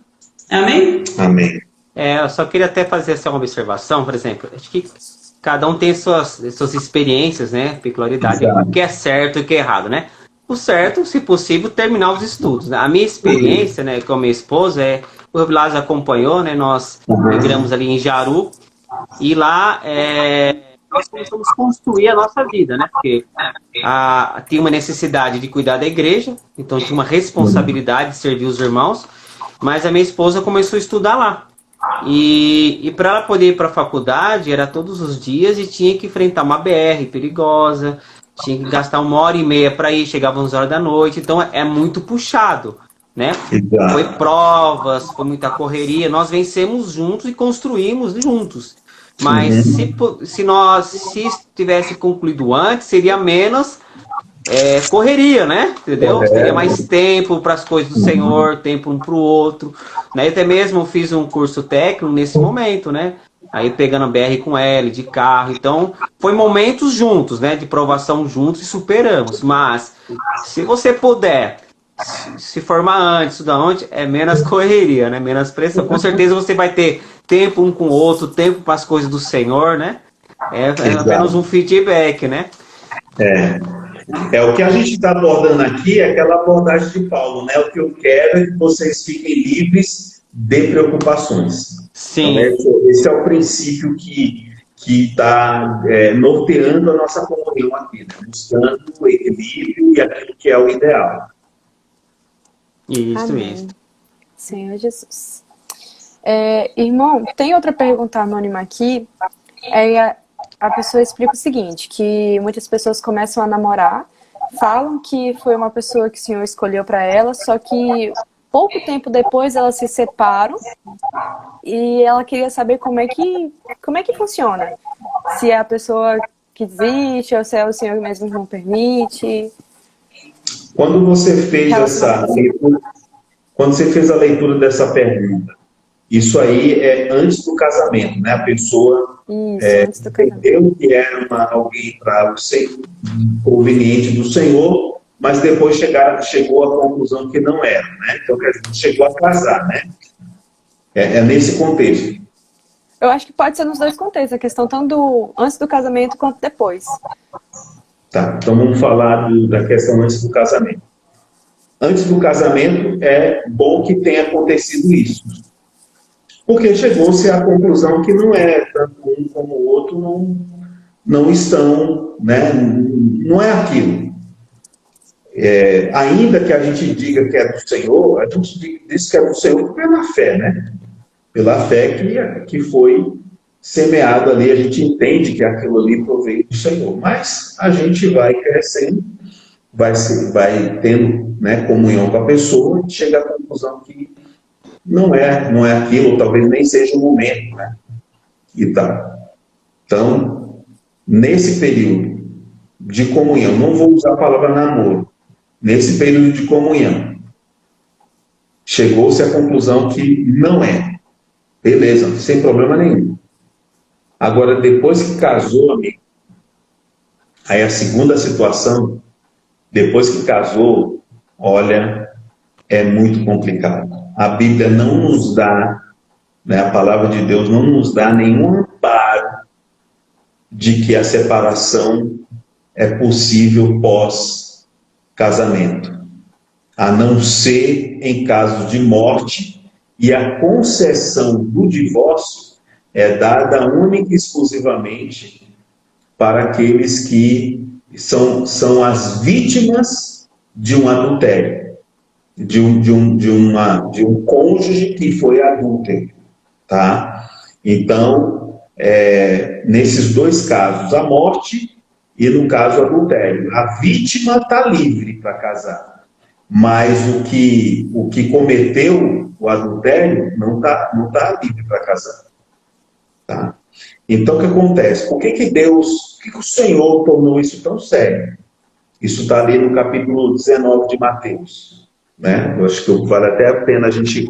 Amém? Amém. Eu só queria até fazer essa observação, por exemplo, acho que cada um tem suas experiências, né? Peculiaridade, o que é certo e o que é errado, né? O certo, se possível, terminar os estudos. Né? A minha experiência, né, com a minha esposa, o Vilas acompanhou, né? Nós migramos ali em Jaru, e lá nós começamos a construir a nossa vida, né? Porque tinha uma necessidade de cuidar da igreja, então tinha uma responsabilidade de servir os irmãos, mas a minha esposa começou a estudar lá. E para ela poder ir para a faculdade, era todos os dias e tinha que enfrentar uma BR perigosa, tinha que gastar 1h30 para ir, chegava 11 horas da noite, então é muito puxado, né? Exato. Foi provas, foi muita correria, nós vencemos juntos e construímos juntos. Mas se tivesse concluído antes, seria menos correria, né? Entendeu? Teria mais tempo para as coisas do Senhor, tempo um para o outro. Né? Eu até mesmo fiz um curso técnico nesse momento, né? Aí pegando a BR com L, de carro. Então, foi momentos juntos, né? De provação juntos e superamos. Mas, se você puder se formar antes, estudar antes, é menos correria, né? Menos pressão. Com certeza você vai ter tempo um com o outro, tempo para as coisas do Senhor, né? É apenas um feedback, né? O que a gente está abordando aqui é aquela abordagem de Paulo, né? O que eu quero é que vocês fiquem livres de preocupações. Sim. Então, esse é o princípio que está norteando a nossa comunhão aqui, né? Buscando o equilíbrio e aquilo que é o ideal. Isso. Senhor Jesus. Irmão, tem outra pergunta anônima aqui. A pessoa explica o seguinte, que muitas pessoas começam a namorar, falam que foi uma pessoa que o Senhor escolheu para ela, só que pouco tempo depois elas se separam e ela queria saber como é que funciona. Se é a pessoa que desiste ou se é o Senhor mesmo que não permite. Quando você fez a leitura dessa pergunta, isso aí é antes do casamento, né? A pessoa entendeu que era alguém para você proveniente do Senhor, mas depois chegou à conclusão que não era, né? Então, quer dizer, chegou a casar, né? É nesse contexto. Eu acho que pode ser nos dois contextos, a questão tanto antes do casamento quanto depois. Tá, então vamos falar da questão antes do casamento. Antes do casamento, é bom que tenha acontecido isso. Porque chegou-se à conclusão que não tanto um como o outro não estão, né? Não é aquilo. Ainda que a gente diga que é do Senhor, a gente diz que é do Senhor porque é na fé, né? pela fé que foi semeado ali. A gente entende que aquilo ali proveio do Senhor, mas a gente vai crescendo, vai tendo, né, comunhão com a pessoa e chega à conclusão que não é aquilo, talvez nem seja o momento, né? E tá. Então, nesse período de comunhão, não vou usar a palavra namoro, nesse período de comunhão, chegou-se à conclusão que não é. Beleza, sem problema nenhum. Agora, depois que casou, amigo, aí a segunda situação, depois que casou, olha, é muito complicado. A Bíblia não nos dá, né, a palavra de Deus não nos dá nenhum amparo de que a separação é possível pós-casamento, a não ser em caso de morte, e a concessão do divórcio é dada única e exclusivamente para aqueles que são as vítimas de um adultério, de um cônjuge que foi adúltero, tá? Então, nesses dois casos, a morte e no caso o adultério, a vítima está livre para casar, mas o que cometeu o adultério não tá livre para casar, tá? Então, o que acontece? Por que o Senhor tornou isso tão sério? Isso está ali no capítulo 19 de Mateus, né? Eu acho que vale até a pena a gente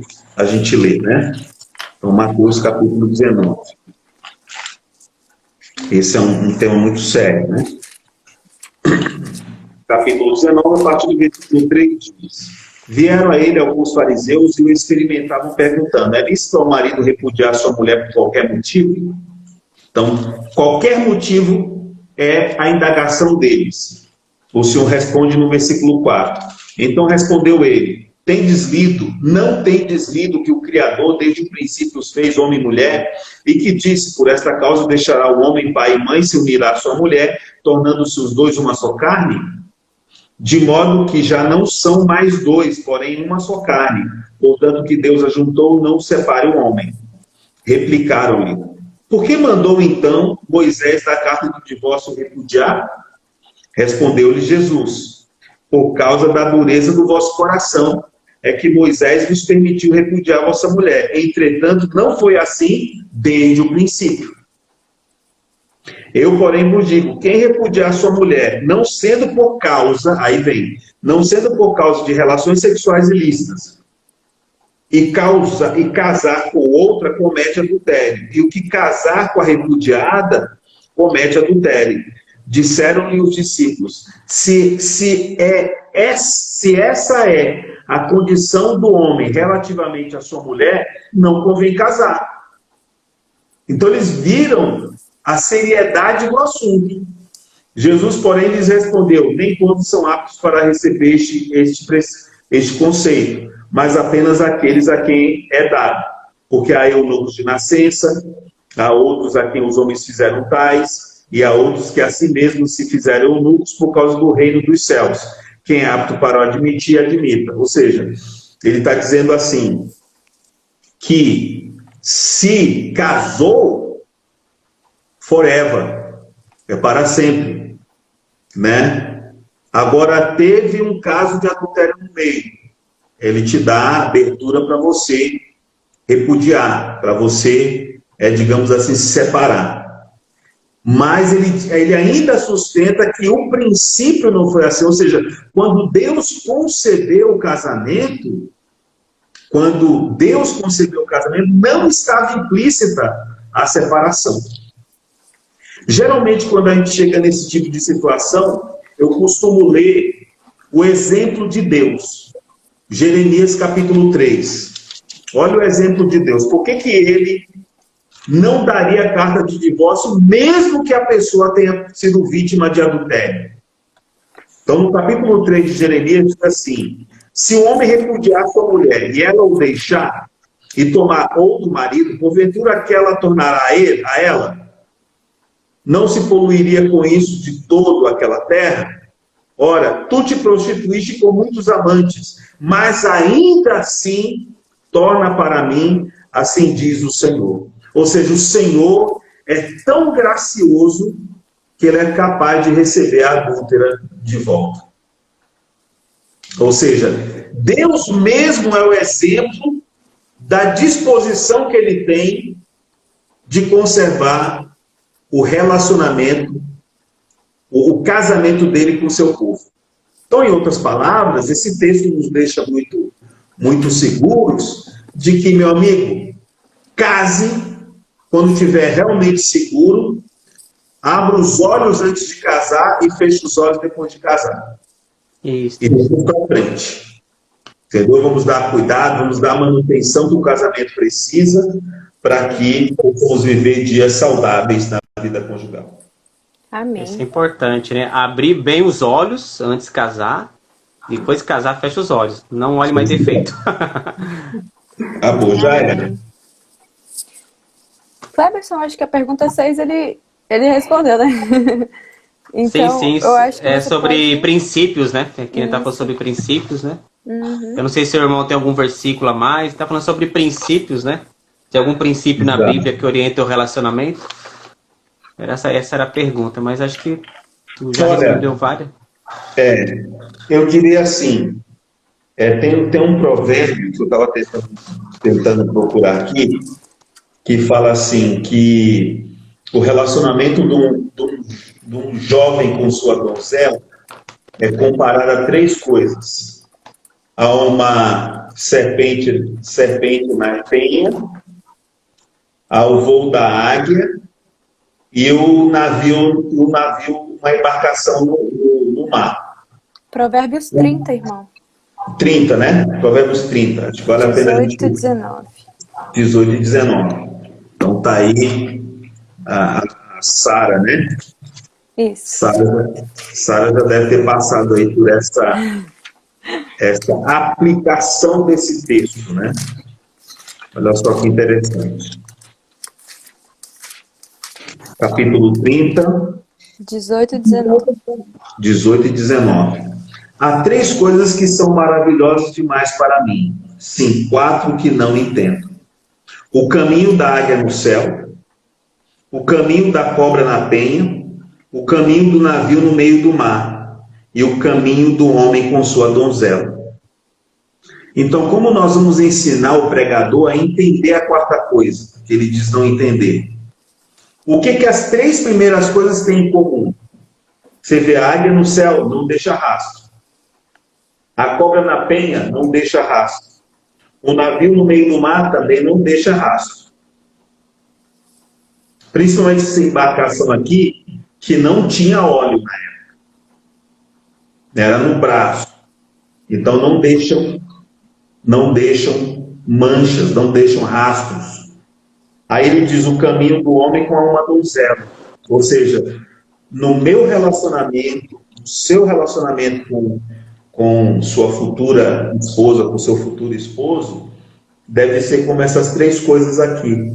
ler, né? Então, Mateus, capítulo 19. Esse é um tema muito sério, né? Capítulo 19, a partir do versículo 3 diz: vieram a ele alguns fariseus e o experimentavam perguntando: é lícito ao marido repudiar sua mulher por qualquer motivo? Então, qualquer motivo é a indagação deles. O Senhor responde no versículo 4. Então respondeu ele: não tendes lido que o Criador desde o princípio os fez homem e mulher, e que disse: por esta causa deixará o homem pai e mãe, se unirá à sua mulher, tornando-se os dois uma só carne? De modo que já não são mais dois, porém uma só carne. Portanto, que Deus ajuntou, não separe o homem. Replicaram-lhe: por que mandou então Moisés da carta do divórcio repudiar? Respondeu-lhe Jesus: por causa da dureza do vosso coração é que Moisés vos permitiu repudiar vossa mulher. Entretanto, não foi assim desde o princípio. Eu, porém, vos digo: quem repudiar sua mulher, não sendo por causa, aí vem, não sendo por causa de relações sexuais ilícitas, e casar com outra, comete adultério. E o que casar com a repudiada, comete adultério. Disseram-lhe os discípulos: se essa é a condição do homem relativamente à sua mulher, não convém casar. Então eles viram a seriedade do assunto. Jesus, porém, lhes respondeu: nem todos são aptos para receber este conceito, mas apenas aqueles a quem é dado. Porque há eunucos de nascença, há outros a quem os homens fizeram tais, e há outros que a si mesmos se fizeram eunucos por causa do reino dos céus. Quem é apto para o admitir, admita. Ou seja, ele está dizendo assim, que se casou, forever, é para sempre, né? Agora, teve um caso de adultério no meio, ele te dá abertura para você repudiar, para você, digamos assim, se separar. Mas ele ainda sustenta que o princípio não foi assim, ou seja, quando Deus concedeu o casamento, não estava implícita a separação. Geralmente, quando a gente chega nesse tipo de situação, eu costumo ler o exemplo de Deus. Jeremias capítulo 3. Olha o exemplo de Deus. Por que ele não daria carta de divórcio, mesmo que a pessoa tenha sido vítima de adultério? Então, no capítulo 3 de Jeremias, diz assim: se o homem repudiar sua mulher e ela o deixar e tomar outro marido, porventura que ela tornará a ela? Não se poluiria com isso de todo aquela terra? Ora, tu te prostituíste com muitos amantes, mas ainda assim torna para mim assim diz o Senhor. Ou seja, o Senhor é tão gracioso que ele é capaz de receber a adúltera de volta. Ou seja, Deus mesmo é o exemplo da disposição que ele tem de conservar o relacionamento, o casamento dele com o seu povo. Então, em outras palavras, esse texto nos deixa muito seguros de que, meu amigo, case quando estiver realmente seguro, abra os olhos antes de casar e feche os olhos depois de casar. Isso. E depois para frente. Entendeu? Vamos dar cuidado, vamos dar a manutenção que o casamento precisa para que possamos viver dias saudáveis na vida conjugal. Amém. Isso é importante, né? Abrir bem os olhos antes de casar. Depois de casar, fecha os olhos. Não olhe mais defeito. Acabou, já era. Cleberson, acho que a pergunta 6 ele respondeu, né? Então, sim. Eu acho que é sobre pode... princípios, né? Aqui ele tá falando sobre princípios, né? Eu não sei se o irmão tem algum versículo a mais. Tá falando sobre princípios, né? Tem algum princípio na Bíblia que orienta o relacionamento? Essa era a pergunta, mas acho que tu já respondeu várias. Eu diria assim, tem um provérbio que eu estava tentando procurar aqui, que fala assim, que o relacionamento de um jovem com sua donzela é comparado a 3 coisas. A uma serpente na penha, ao voo da águia e o navio, uma embarcação no mar. Provérbios 30, irmão. 30, né? Provérbios 30. Acho que vale a pena 18 e 19. 18 e 19. Então tá aí a Sara, né? Isso. Sara já deve ter passado aí por essa aplicação desse texto, né? Olha só que interessante. Capítulo 30, 18 e 19. 18 e 19. Há 3 coisas que são maravilhosas demais para mim. Sim, 4 que não entendo. O caminho da águia no céu, o caminho da cobra na penha, o caminho do navio no meio do mar e o caminho do homem com sua donzela. Então, como nós vamos ensinar o pregador a entender a 4ª coisa, que ele diz não entender? O que as 3 primeiras coisas têm em comum? Você vê a águia no céu, não deixa rastro. A cobra na penha, não deixa rastro. O navio no meio do mar também não deixa rastro. Principalmente essa embarcação aqui, que não tinha óleo na época. Era no braço. Então não deixam manchas, não deixam rastros. Aí ele diz o caminho do homem com uma donzela. Ou seja, no meu relacionamento, no seu relacionamento com sua futura esposa, com seu futuro esposo, deve ser como essas 3 coisas aqui,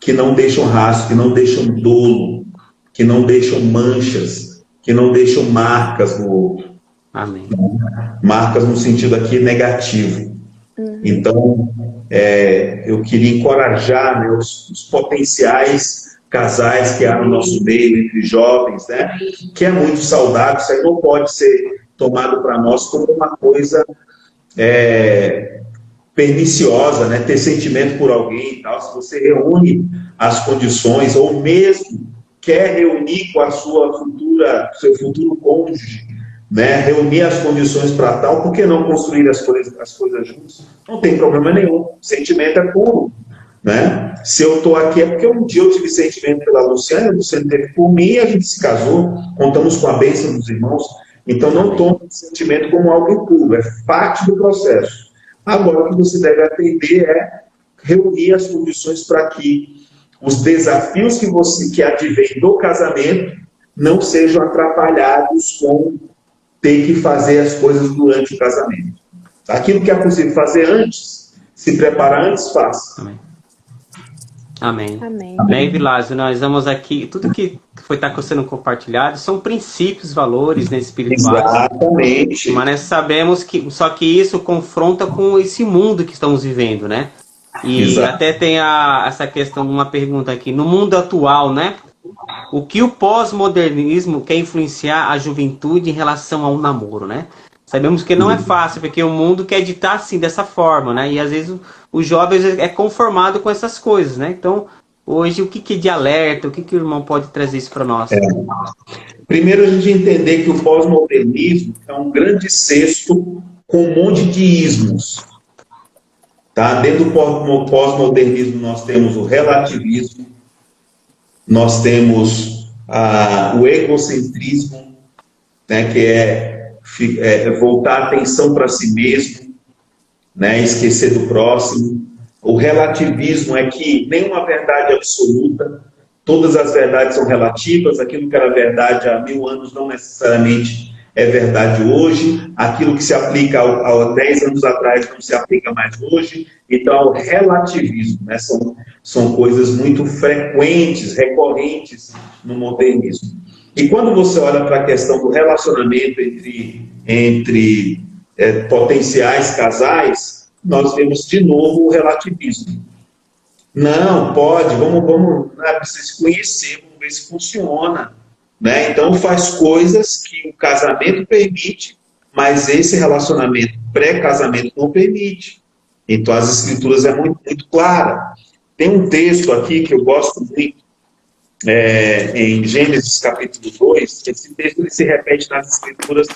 que não deixam rastro, que não deixam dolo, que não deixam manchas, que não deixam marcas no outro. Amém. Marcas no sentido aqui negativo. Então, eu queria encorajar, né, os potenciais casais que há no nosso meio, entre jovens, né, que é muito saudável. Isso aí não pode ser tomado para nós como uma coisa perniciosa, né, ter sentimento por alguém e tal. Se você reúne as condições, ou mesmo quer reunir com a seu futuro cônjuge, né, reunir as condições para tal, por que não construir as coisas juntos? Não tem problema nenhum, o sentimento é puro, né? Se eu estou aqui é porque um dia eu tive sentimento pela Luciana, a Luciana teve por mim e a gente se casou, contamos com a bênção dos irmãos, então não tome o sentimento como algo impuro, é parte do processo. Agora o que você deve atender é reunir as condições para que os desafios que advêm do casamento não sejam atrapalhados com ter que fazer as coisas durante o casamento. Aquilo que é possível fazer antes, se preparar antes, faça. Amém. Amém. Bem, Vilásio, nós vamos aqui, tudo que está sendo compartilhado são princípios, valores, né, espirituais. Exatamente. Mas nós sabemos que, só que isso confronta com esse mundo que estamos vivendo, né? E Exato. até tem essa questão, uma pergunta aqui. No mundo atual, né? O que o pós-modernismo quer influenciar a juventude em relação ao namoro, né? Sabemos que não é fácil, porque o mundo quer ditar assim, dessa forma, né? E às vezes o jovem é conformado com essas coisas, né? Então, hoje, o que é de alerta? O que o irmão pode trazer isso para nós? Primeiro, a gente entender que o pós-modernismo é um grande cesto com um monte de ismos. Tá? Dentro do pós-modernismo, nós temos o relativismo, nós temos o egocentrismo, né, que é voltar a atenção para si mesmo, né, esquecer do próximo. O relativismo é que nenhuma verdade é absoluta, todas as verdades são relativas, aquilo que era verdade há 1000 anos não necessariamente é verdade hoje, aquilo que se aplica há 10 anos atrás não se aplica mais hoje. Então, o relativismo, né, são coisas muito frequentes, recorrentes no modernismo. E quando você olha para a questão do relacionamento entre potenciais casais, nós vemos de novo o relativismo. Não, pode, vamos precisa se conhecer, vamos ver se funciona. Né? Então faz coisas que o casamento permite, mas esse relacionamento pré-casamento não permite. Então as escrituras é muito, muito clara. Tem um texto aqui que eu gosto muito, em Gênesis capítulo 2, esse texto ele se repete nas escrituras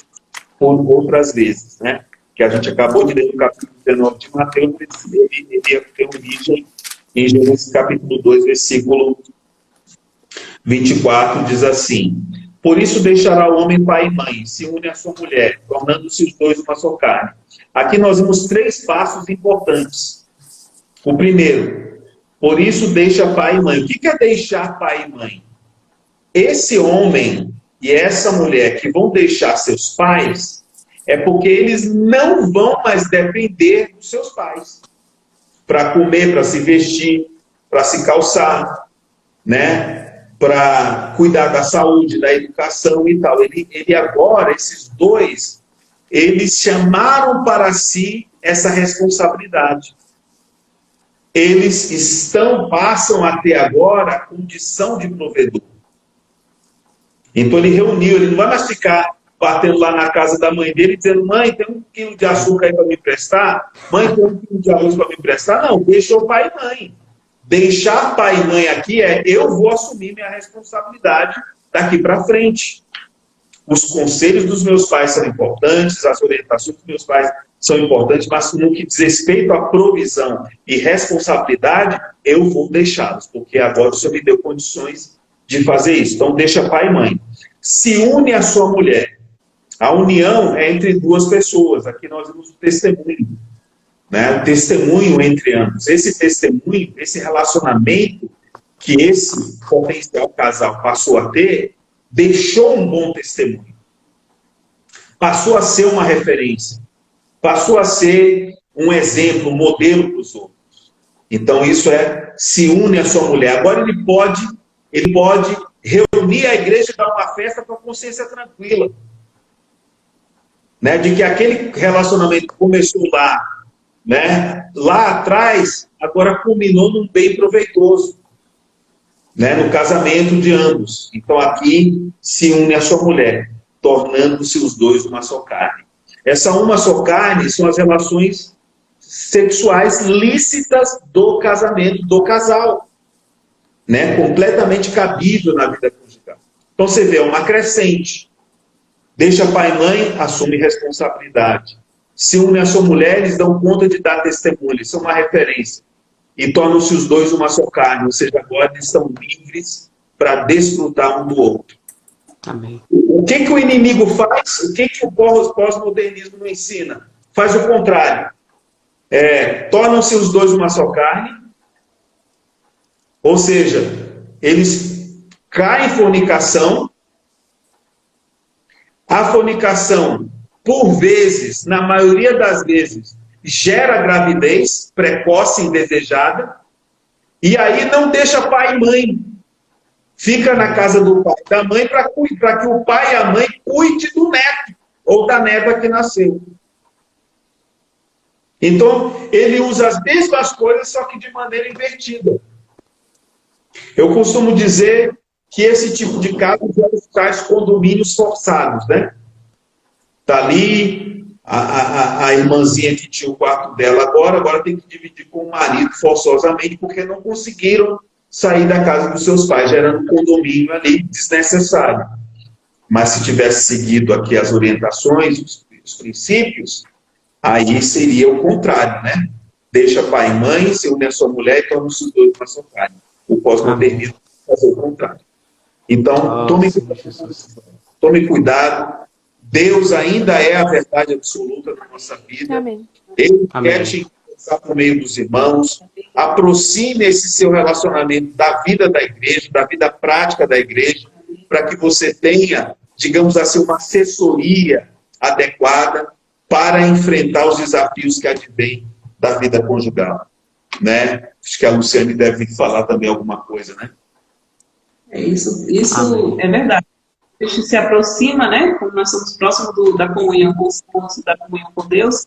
por outras vezes, né? Que a gente acabou de ler no capítulo 19 de Mateus, ele tem origem em Gênesis capítulo 2, versículo 24, diz assim: por isso deixará o homem pai e mãe, se une à sua mulher, tornando-se os dois uma só carne. Aqui nós vemos 3 passos importantes. O primeiro, por isso deixa pai e mãe. O que é deixar pai e mãe? Esse homem e essa mulher que vão deixar seus pais, é porque eles não vão mais depender dos seus pais para comer, para se vestir, para se calçar, né? Para cuidar da saúde, da educação e tal. Ele agora, esses dois, eles chamaram para si essa responsabilidade. Eles passam a ter agora a condição de provedor. Então ele reuniu, ele não vai mais ficar batendo lá na casa da mãe dele, dizendo: mãe, tem 1 quilo de açúcar aí para me emprestar? Mãe, tem 1 quilo de arroz para me emprestar? Não, deixou pai e mãe. Deixar pai e mãe aqui eu vou assumir minha responsabilidade daqui para frente. Os conselhos dos meus pais são importantes, as orientações dos meus pais são importantes, mas no que diz respeito à provisão e responsabilidade, eu vou deixá-los, porque agora o Senhor me deu condições de fazer isso. Então deixa pai e mãe. Se une à sua mulher. A união é entre 2 pessoas. Aqui nós vemos o testemunho. Né? O testemunho entre ambos. Esse testemunho, esse relacionamento que esse potencial casal passou a ter, deixou um bom testemunho. Passou a ser uma referência. Passou a ser um exemplo, um modelo para os outros. Então isso se une à sua mulher. Agora ele pode reunir a igreja e dar uma festa com a consciência tranquila. Né? De que aquele relacionamento que começou lá, né, lá atrás, agora culminou num bem proveitoso, né, no casamento de ambos. Então aqui se une a sua mulher, tornando-se os dois uma só carne. Essa uma só carne são as relações sexuais lícitas do casamento, do casal, né, completamente cabível na vida conjugal. Então você vê, uma crescente. Deixa pai e mãe, assume responsabilidade. Se une a sua mulher, eles dão conta de dar testemunho, eles são uma referência. E tornam-se os dois uma só carne, ou seja, agora eles estão livres para desfrutar um do outro. Amém. O que o inimigo faz? O que o pós-modernismo não ensina? Faz o contrário. Tornam-se os dois uma só carne, ou seja, eles caem em fornicação. A fornicação, por vezes, na maioria das vezes, gera gravidez precoce, indesejada, e aí não deixa pai e mãe. Fica na casa do pai e da mãe para que o pai e a mãe cuide do neto, ou da neta que nasceu. Então, ele usa as mesmas coisas, só que de maneira invertida. Eu costumo dizer que esse tipo de caso é os tais condomínios forçados, né? Tá ali a irmãzinha que tinha o quarto dela agora tem que dividir com o marido forçosamente, porque não conseguiram sair da casa dos seus pais, gerando um condomínio ali desnecessário. Mas se tivesse seguido aqui as orientações, os princípios, aí seria o contrário, né? Deixa pai e mãe, se une a sua mulher e torna-se os dois uma só carne. O pós-modernismo fazer o contrário. Então, tome cuidado. Deus ainda é a verdade absoluta na nossa vida. Amém. Ele quer te encontrar por meio dos irmãos. Aproxime esse seu relacionamento da vida da igreja, da vida prática da igreja, para que você tenha, digamos assim, uma assessoria adequada para enfrentar os desafios que advêm da vida conjugal. Né? Acho que a Luciane deve falar também alguma coisa, né? Isso é verdade. A gente se aproxima, né? Como nós somos próximos da comunhão com os irmãos, da comunhão com Deus,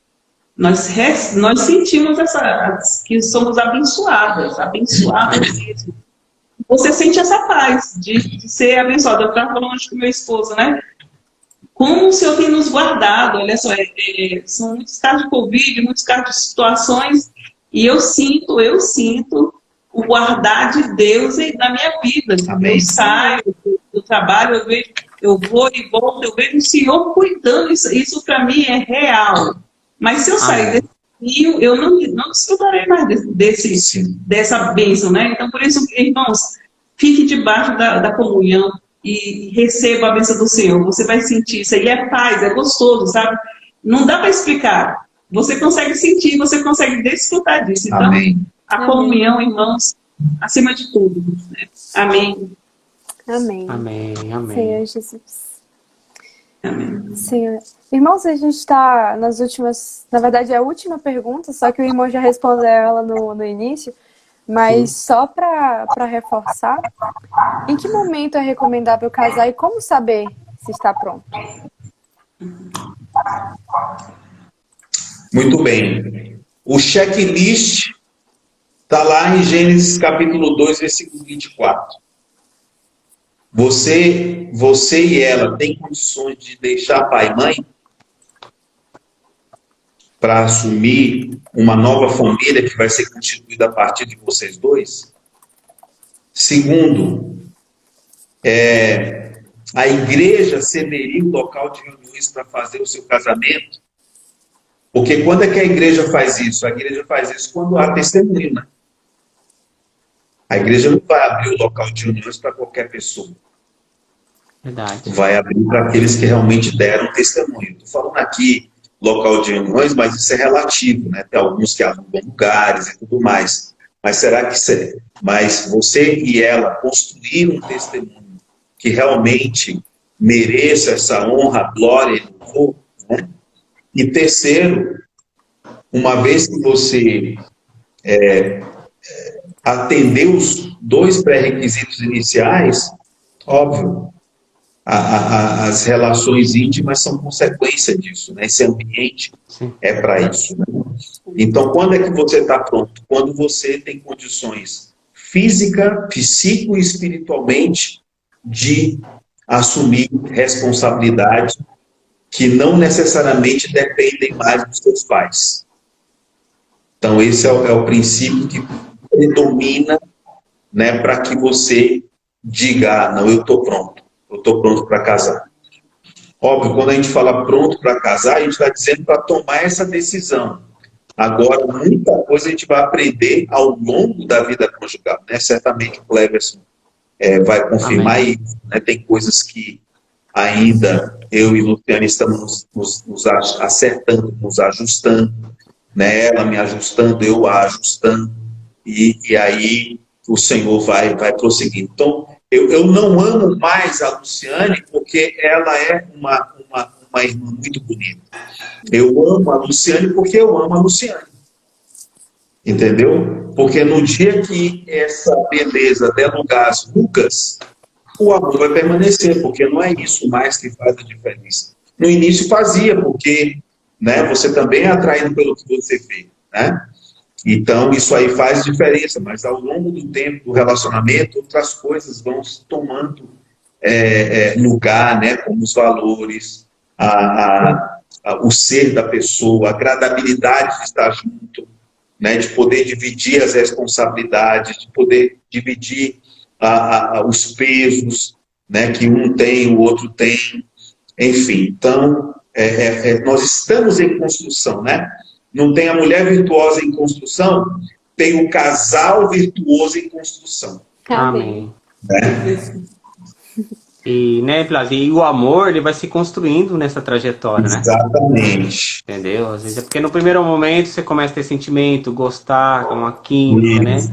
nós sentimos que somos abençoadas mesmo. Você sente essa paz de ser abençoada. Eu estava falando hoje com meu esposo, né? Como o Senhor tem nos guardado. Olha só, são muitos casos de Covid, muitos casos de situações, e eu sinto o guardar de Deus na minha vida. Amém. Eu saio do trabalho, eu vou e volto, eu vejo o Senhor cuidando. Isso para mim é real. Mas se eu sair desse rio, eu não desfrutarei mais dessa bênção, né? Então, por isso, irmãos, fique debaixo da comunhão e receba a bênção do Senhor. Você vai sentir isso aí, é paz, é gostoso, sabe? Não dá para explicar. Você consegue sentir, você consegue desfrutar disso. Então, Amém. A comunhão, irmãos, acima de tudo. Né? Amém. Amém. Amém. Amém. Senhor Jesus. Amém. Senhor. Irmãos, a gente está nas últimas... Na verdade, é a última pergunta, só que o irmão já respondeu ela no início. Mas só para reforçar, em que momento é recomendável casar e como saber se está pronto? Muito bem. O checklist está lá em Gênesis capítulo 2, versículo 24. Você e ela têm condições de deixar pai e mãe para assumir uma nova família que vai ser constituída a partir de vocês dois? Segundo, a igreja cederia o local de reuniões para fazer o seu casamento? Porque quando é que a igreja faz isso? A igreja faz isso quando há testemunho, né? A igreja não vai abrir o local de reuniões para qualquer pessoa. Verdade. Vai abrir para aqueles que realmente deram testemunho. Estou falando aqui local de reuniões, mas isso é relativo, né? Tem alguns que alugam lugares e tudo mais. Mas será que mas você e ela construíram um testemunho que realmente mereça essa honra, glória e louvor, né? E terceiro, uma vez que você atendeu os dois pré-requisitos iniciais, óbvio, as relações íntimas são consequência disso, né? Esse ambiente é para isso, né? Então, quando é que você está pronto? Quando você tem condições física, psico e espiritualmente de assumir responsabilidade que não necessariamente dependem mais dos seus pais. Então, esse é o princípio que predomina, né, para que você diga, não, eu estou pronto para casar. Óbvio, quando a gente fala pronto para casar, a gente está dizendo para tomar essa decisão. Agora, muita coisa a gente vai aprender ao longo da vida conjugal, né? Certamente o Cleverson vai confirmar isso, né? Tem coisas que ainda eu e Luciane estamos nos acertando, nos ajustando, né? Ela me ajustando, eu a ajustando, e aí o Senhor vai prosseguir. Então, eu não amo mais a Luciane porque ela é uma irmã muito bonita. Eu amo a Luciane porque eu amo a Luciane. Entendeu? Porque no dia que essa beleza der lugar às rugas, o amor vai permanecer, porque não é isso mais que faz a diferença. No início fazia, porque né, você também é atraído pelo que você vê, né? Então, isso aí faz diferença, mas ao longo do tempo do relacionamento, outras coisas vão se tomando lugar, né, como os valores, o ser da pessoa, a agradabilidade de estar junto, né, de poder dividir as responsabilidades, de poder dividir os pesos, né, que um tem, o outro tem, enfim. Então, nós estamos em construção, né? Não tem a mulher virtuosa em construção, tem o casal virtuoso em construção. Amém. Né? E, né, Blas, e o amor, ele vai se construindo nessa trajetória, né? Exatamente. Entendeu? Às vezes é porque no primeiro momento você começa a ter sentimento, gostar, uma química, né?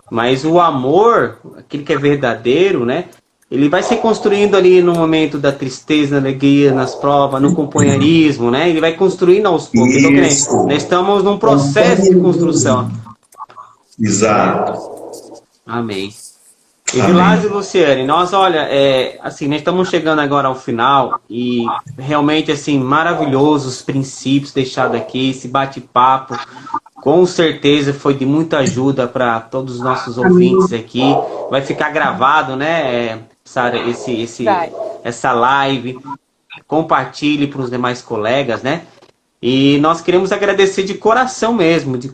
Mas o amor, aquele que é verdadeiro, né? Ele vai se construindo ali no momento da tristeza, na alegria, nas provas, no companheirismo, né? Ele vai construindo aos poucos. Então, nós estamos num processo de construção. Exato. Amém. E Vilas e Luciane, nós, olha, assim, nós estamos chegando agora ao final e realmente, assim, maravilhosos os princípios deixados aqui, esse bate-papo, com certeza foi de muita ajuda para todos os nossos ouvintes aqui. Vai ficar gravado, né, Sara, essa live, compartilhe para os demais colegas, né? E nós queremos agradecer de coração mesmo, de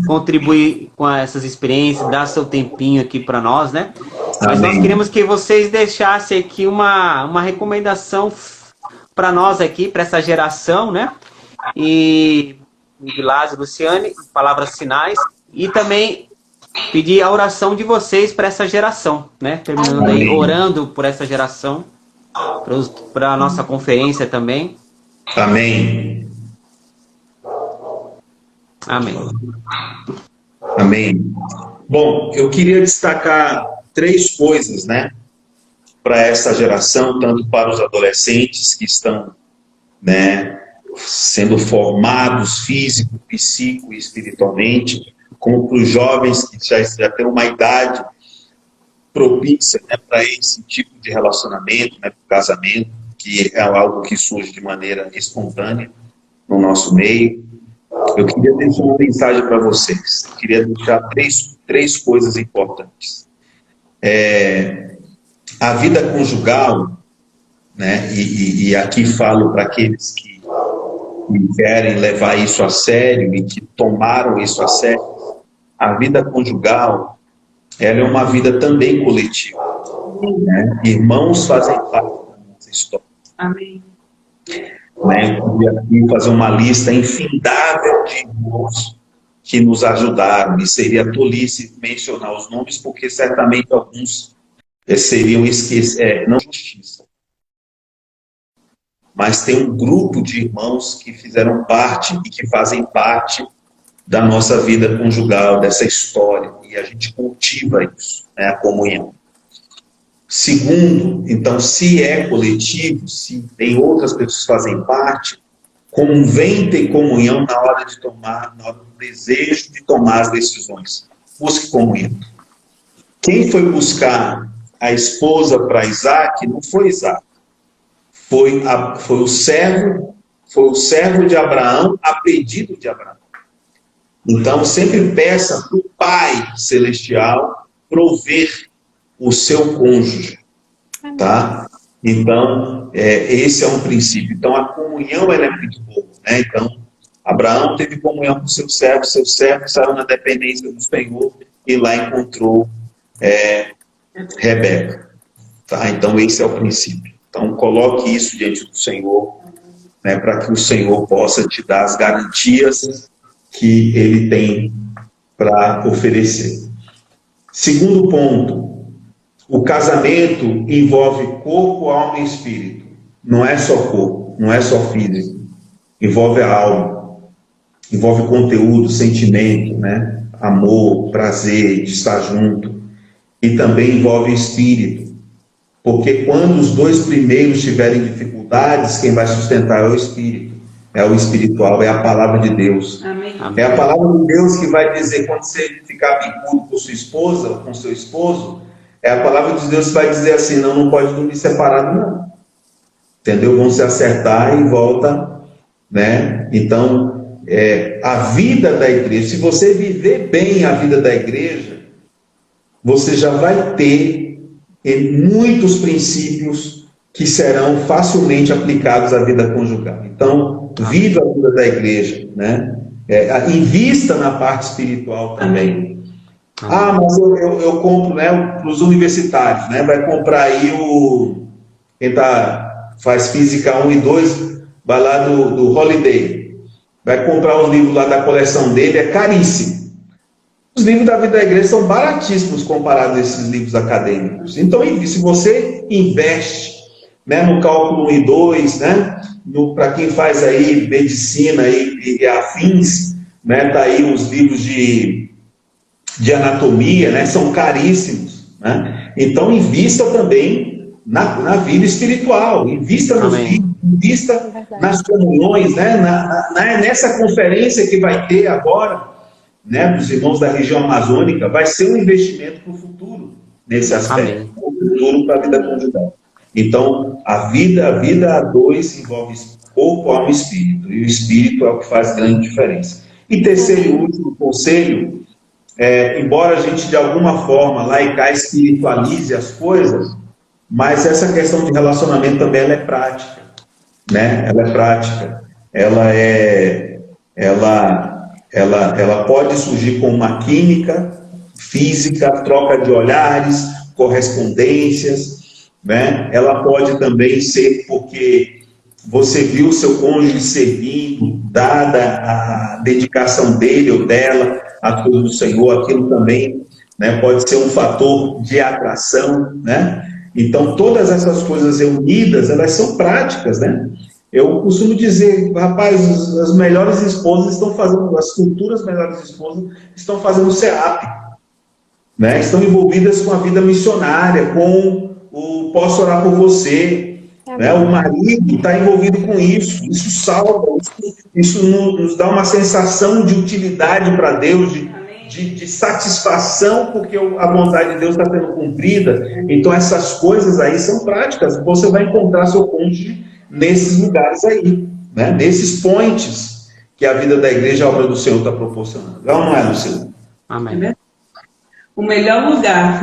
contribuir com essas experiências, dar seu tempinho aqui para nós, né? Mas nós queremos que vocês deixassem aqui uma recomendação para nós aqui, para essa geração, né? E Vilas e Luciane, palavras finais, e também pedir a oração de vocês para essa geração, né? Terminando aí, orando por essa geração, para a nossa conferência também. Amém. Amém. Amém. Bom, eu queria destacar 3 coisas, né, para essa geração, tanto para os adolescentes que estão, né, sendo formados físico, psico e espiritualmente, como para os jovens que já têm uma idade propícia, né, para esse tipo de relacionamento, né, para o casamento, que é algo que surge de maneira espontânea no nosso meio. Eu queria deixar uma mensagem para vocês. Eu queria deixar três coisas importantes. A vida conjugal, né, e aqui falo para aqueles que querem levar isso a sério e que tomaram isso a sério, a vida conjugal, ela é uma vida também coletiva. Né? Irmãos fazem parte da nossa história. Amém. Né? Eu queria aqui fazer uma lista infindável de irmãos que nos ajudaram, e seria tolice mencionar os nomes, porque certamente alguns seriam não justiça. Mas tem um grupo de irmãos que fizeram parte e que fazem parte da nossa vida conjugal, dessa história, e a gente cultiva isso, né, a comunhão. Segundo, então, se é coletivo, se tem outras pessoas que fazem parte, convém ter comunhão na hora do desejo de tomar as decisões. Busque comunhão. Quem foi buscar a esposa para Isaac não foi Isaac. Foi o servo de Abraão a pedido de Abraão. Então, sempre peça para o Pai Celestial prover o seu cônjuge, tá? Então, esse é um princípio. Então, a comunhão ela é muito boa, né? Então, Abraão teve comunhão com seu servo saiu na dependência do Senhor e lá encontrou Rebeca, tá? Então, esse é o princípio. Então, coloque isso diante do Senhor, né, para que o Senhor possa te dar as garantias que Ele tem para oferecer. Segundo ponto, o casamento envolve corpo, alma e espírito. Não é só corpo, não é só físico. Envolve a alma, envolve conteúdo, sentimento, né? Amor, prazer, de estar junto. E também envolve espírito. Porque quando os 2 primeiros tiverem dificuldades, quem vai sustentar é o espírito. É o espiritual, é a palavra de Deus. Amém. É a palavra de Deus que vai dizer, quando você ficar bicudo com sua esposa, ou com seu esposo, é a palavra de Deus que vai dizer assim, não pode dormir separado, não. Entendeu? Vão se acertar e volta né? Então, a vida da igreja, se você viver bem a vida da igreja, você já vai ter muitos princípios que serão facilmente aplicados à vida conjugal. Então, viva a vida da igreja, né? Invista na parte espiritual também. Mas eu compro, né, para os universitários, né? Vai comprar aí quem faz Física 1 e 2, vai lá do Holiday, vai comprar os livros lá da coleção dele, é caríssimo. Os livros da vida da igreja são baratíssimos comparados a esses livros acadêmicos. Então, se você investe, né, no cálculo 1 e 2, né, para quem faz aí medicina e afins, né, tá aí os livros de anatomia, né, são caríssimos, né? Então, invista também na vida espiritual, invista nos livros, invista nas comunhões, né, nessa conferência que vai ter agora, né, dos irmãos da região amazônica, vai ser um investimento para o futuro, nesse aspecto, o futuro para a vida conjugal. Então, a vida a dois envolve corpo, alma e espírito, e o espírito é o que faz grande diferença. E terceiro e último conselho, embora a gente de alguma forma laicá espiritualize as coisas, mas essa questão de relacionamento também ela é prática, né? Ela é prática, ela pode surgir com uma química física, troca de olhares, correspondências, né? Ela pode também ser porque você viu seu cônjuge servindo, dada a dedicação dele ou dela a tudo do Senhor, aquilo também, né, pode ser um fator de atração, né? Então, todas essas coisas unidas, elas são práticas, né? Eu costumo dizer, rapaz, as melhores esposas estão fazendo, as futuras melhores esposas estão fazendo CEAP, né? Estão envolvidas com a vida missionária, com o posso orar por você, né? O marido está envolvido com isso salva, isso nos dá uma sensação de utilidade para Deus, de satisfação, porque a vontade de Deus está sendo cumprida. Então essas coisas aí são práticas, você vai encontrar seu cônjuge nesses lugares aí, né? Nesses pontes que a vida da igreja, a obra do Senhor está proporcionando. Não é, Luciano? Amém. O melhor lugar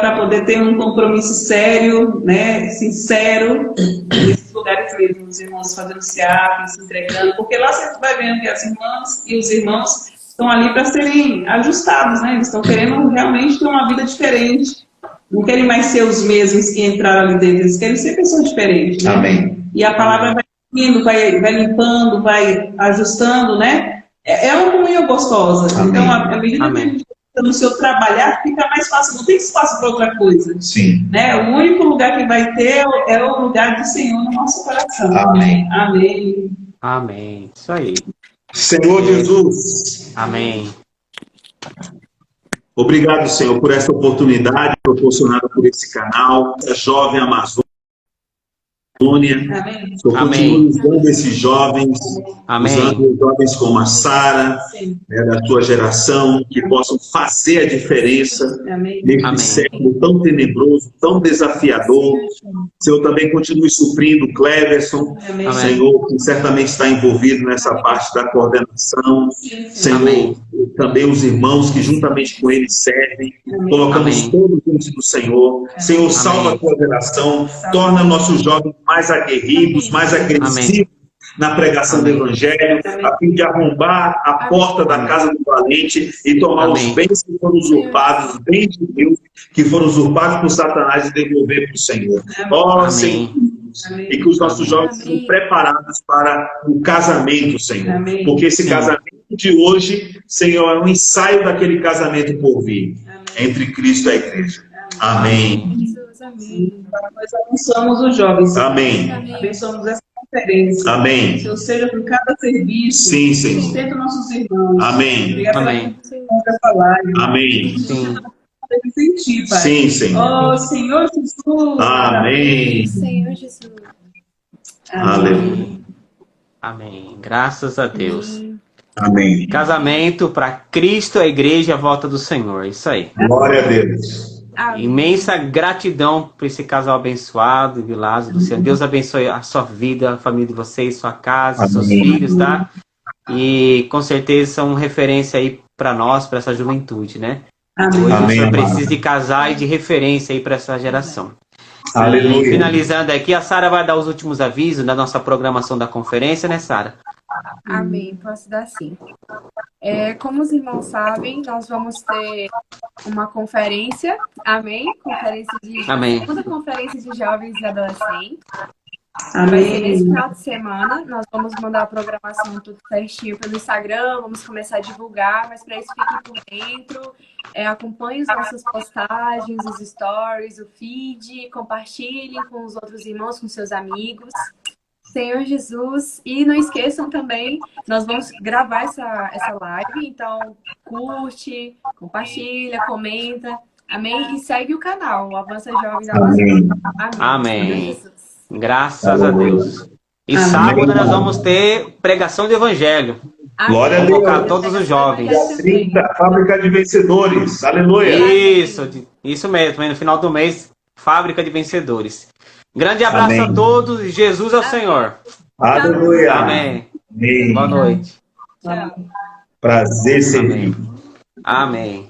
para poder ter um compromisso sério, né, sincero, nesses lugares mesmo, os irmãos fazendo CEAP, se entregando, porque lá você vai vendo que as irmãs e os irmãos estão ali para serem ajustados, né? Eles estão querendo realmente ter uma vida diferente. Não querem mais ser os mesmos que entraram ali dentro, eles querem ser pessoas diferentes, né? Amém. E a palavra vai indo, vai limpando, vai ajustando, né? É uma comunhão gostosa. Amém. Então, à medida que a gente no seu trabalhar, fica mais fácil, não tem espaço para outra coisa. Sim. Né? O único lugar que vai ter é o lugar do Senhor no nosso coração. Amém. Amém. Amém. Isso aí. Senhor Jesus. Amém. Obrigado, Senhor, por essa oportunidade proporcionada por esse canal, essa jovem Amazônia. Amém. Eu continuo usando esses jovens, Amém. Usando jovens como a Sara, né, da tua geração, que possam fazer a diferença nesse século tão tenebroso, tão desafiador. Senhor, também continue suprindo o Cleverson, Senhor, que certamente está envolvido nessa parte da coordenação. Senhor, também os irmãos que juntamente com ele servem. Colocamos todos diante do Senhor. Senhor, salva a tua geração, torna nossos jovens mais aguerridos, mais agressivos na pregação do Evangelho, a fim de arrombar a porta da casa do valente e tomar os bens que foram usurpados, os bens de Deus que foram usurpados por Satanás e devolver para o Senhor. Ó, Senhor, e que os nossos jovens sejam preparados para o casamento, Senhor, porque esse casamento de hoje, Senhor, é um ensaio daquele casamento por vir entre Cristo e a igreja. Amém. Amém. Nós abençoamos os jovens. Amém. Abençoamos essa conferência. Amém. Senhor, seja por cada serviço. Sim, Senhor. Sustenta nossos irmãos. Amém. Obrigado Amém. pela palavra. Amém. Sim. Sentir, Pai. Sim, Senhor. Oh, Senhor Jesus. Amém. Senhor Jesus. Aleluia. Amém. Graças a Deus. Amém. Casamento para Cristo, a igreja e a volta do Senhor. Isso aí. Glória a Deus. Amém. Imensa gratidão por esse casal abençoado, Vilásio, Luciano. Deus abençoe a sua vida, a família de vocês, sua casa, seus filhos, tá? E com certeza são referência aí para nós, para essa juventude, né? Hoje o senhor precisa de casais de referência aí para essa geração. Aleluia. E finalizando aqui, a Sara vai dar os últimos avisos da nossa programação da conferência, né, Sara? Amém, posso dar sim. Como os irmãos sabem, nós vamos ter uma conferência, amém? Segunda conferência de jovens e adolescentes. Vai ser nesse final de semana. Nós vamos mandar a programação tudo certinho pelo Instagram, vamos começar a divulgar, mas para isso fiquem por dentro. Acompanhem as nossas postagens, os stories, o feed, compartilhem com os outros irmãos, com seus amigos. Senhor Jesus, e não esqueçam também, nós vamos gravar essa live, então curte, compartilha, comenta, amém? E segue o canal, o Avança Jovens Amém. Amém. Graças a Deus. E sábado nós vamos ter pregação do Evangelho. Glória a Deus. Convocar todos os jovens. 30, Fábrica de Vencedores. Aleluia. Isso mesmo. No final do mês, Fábrica de Vencedores. Grande abraço a todos. Jesus é o Senhor. Aleluia. Amém. Boa noite. Tchau. Prazer servir. Amém.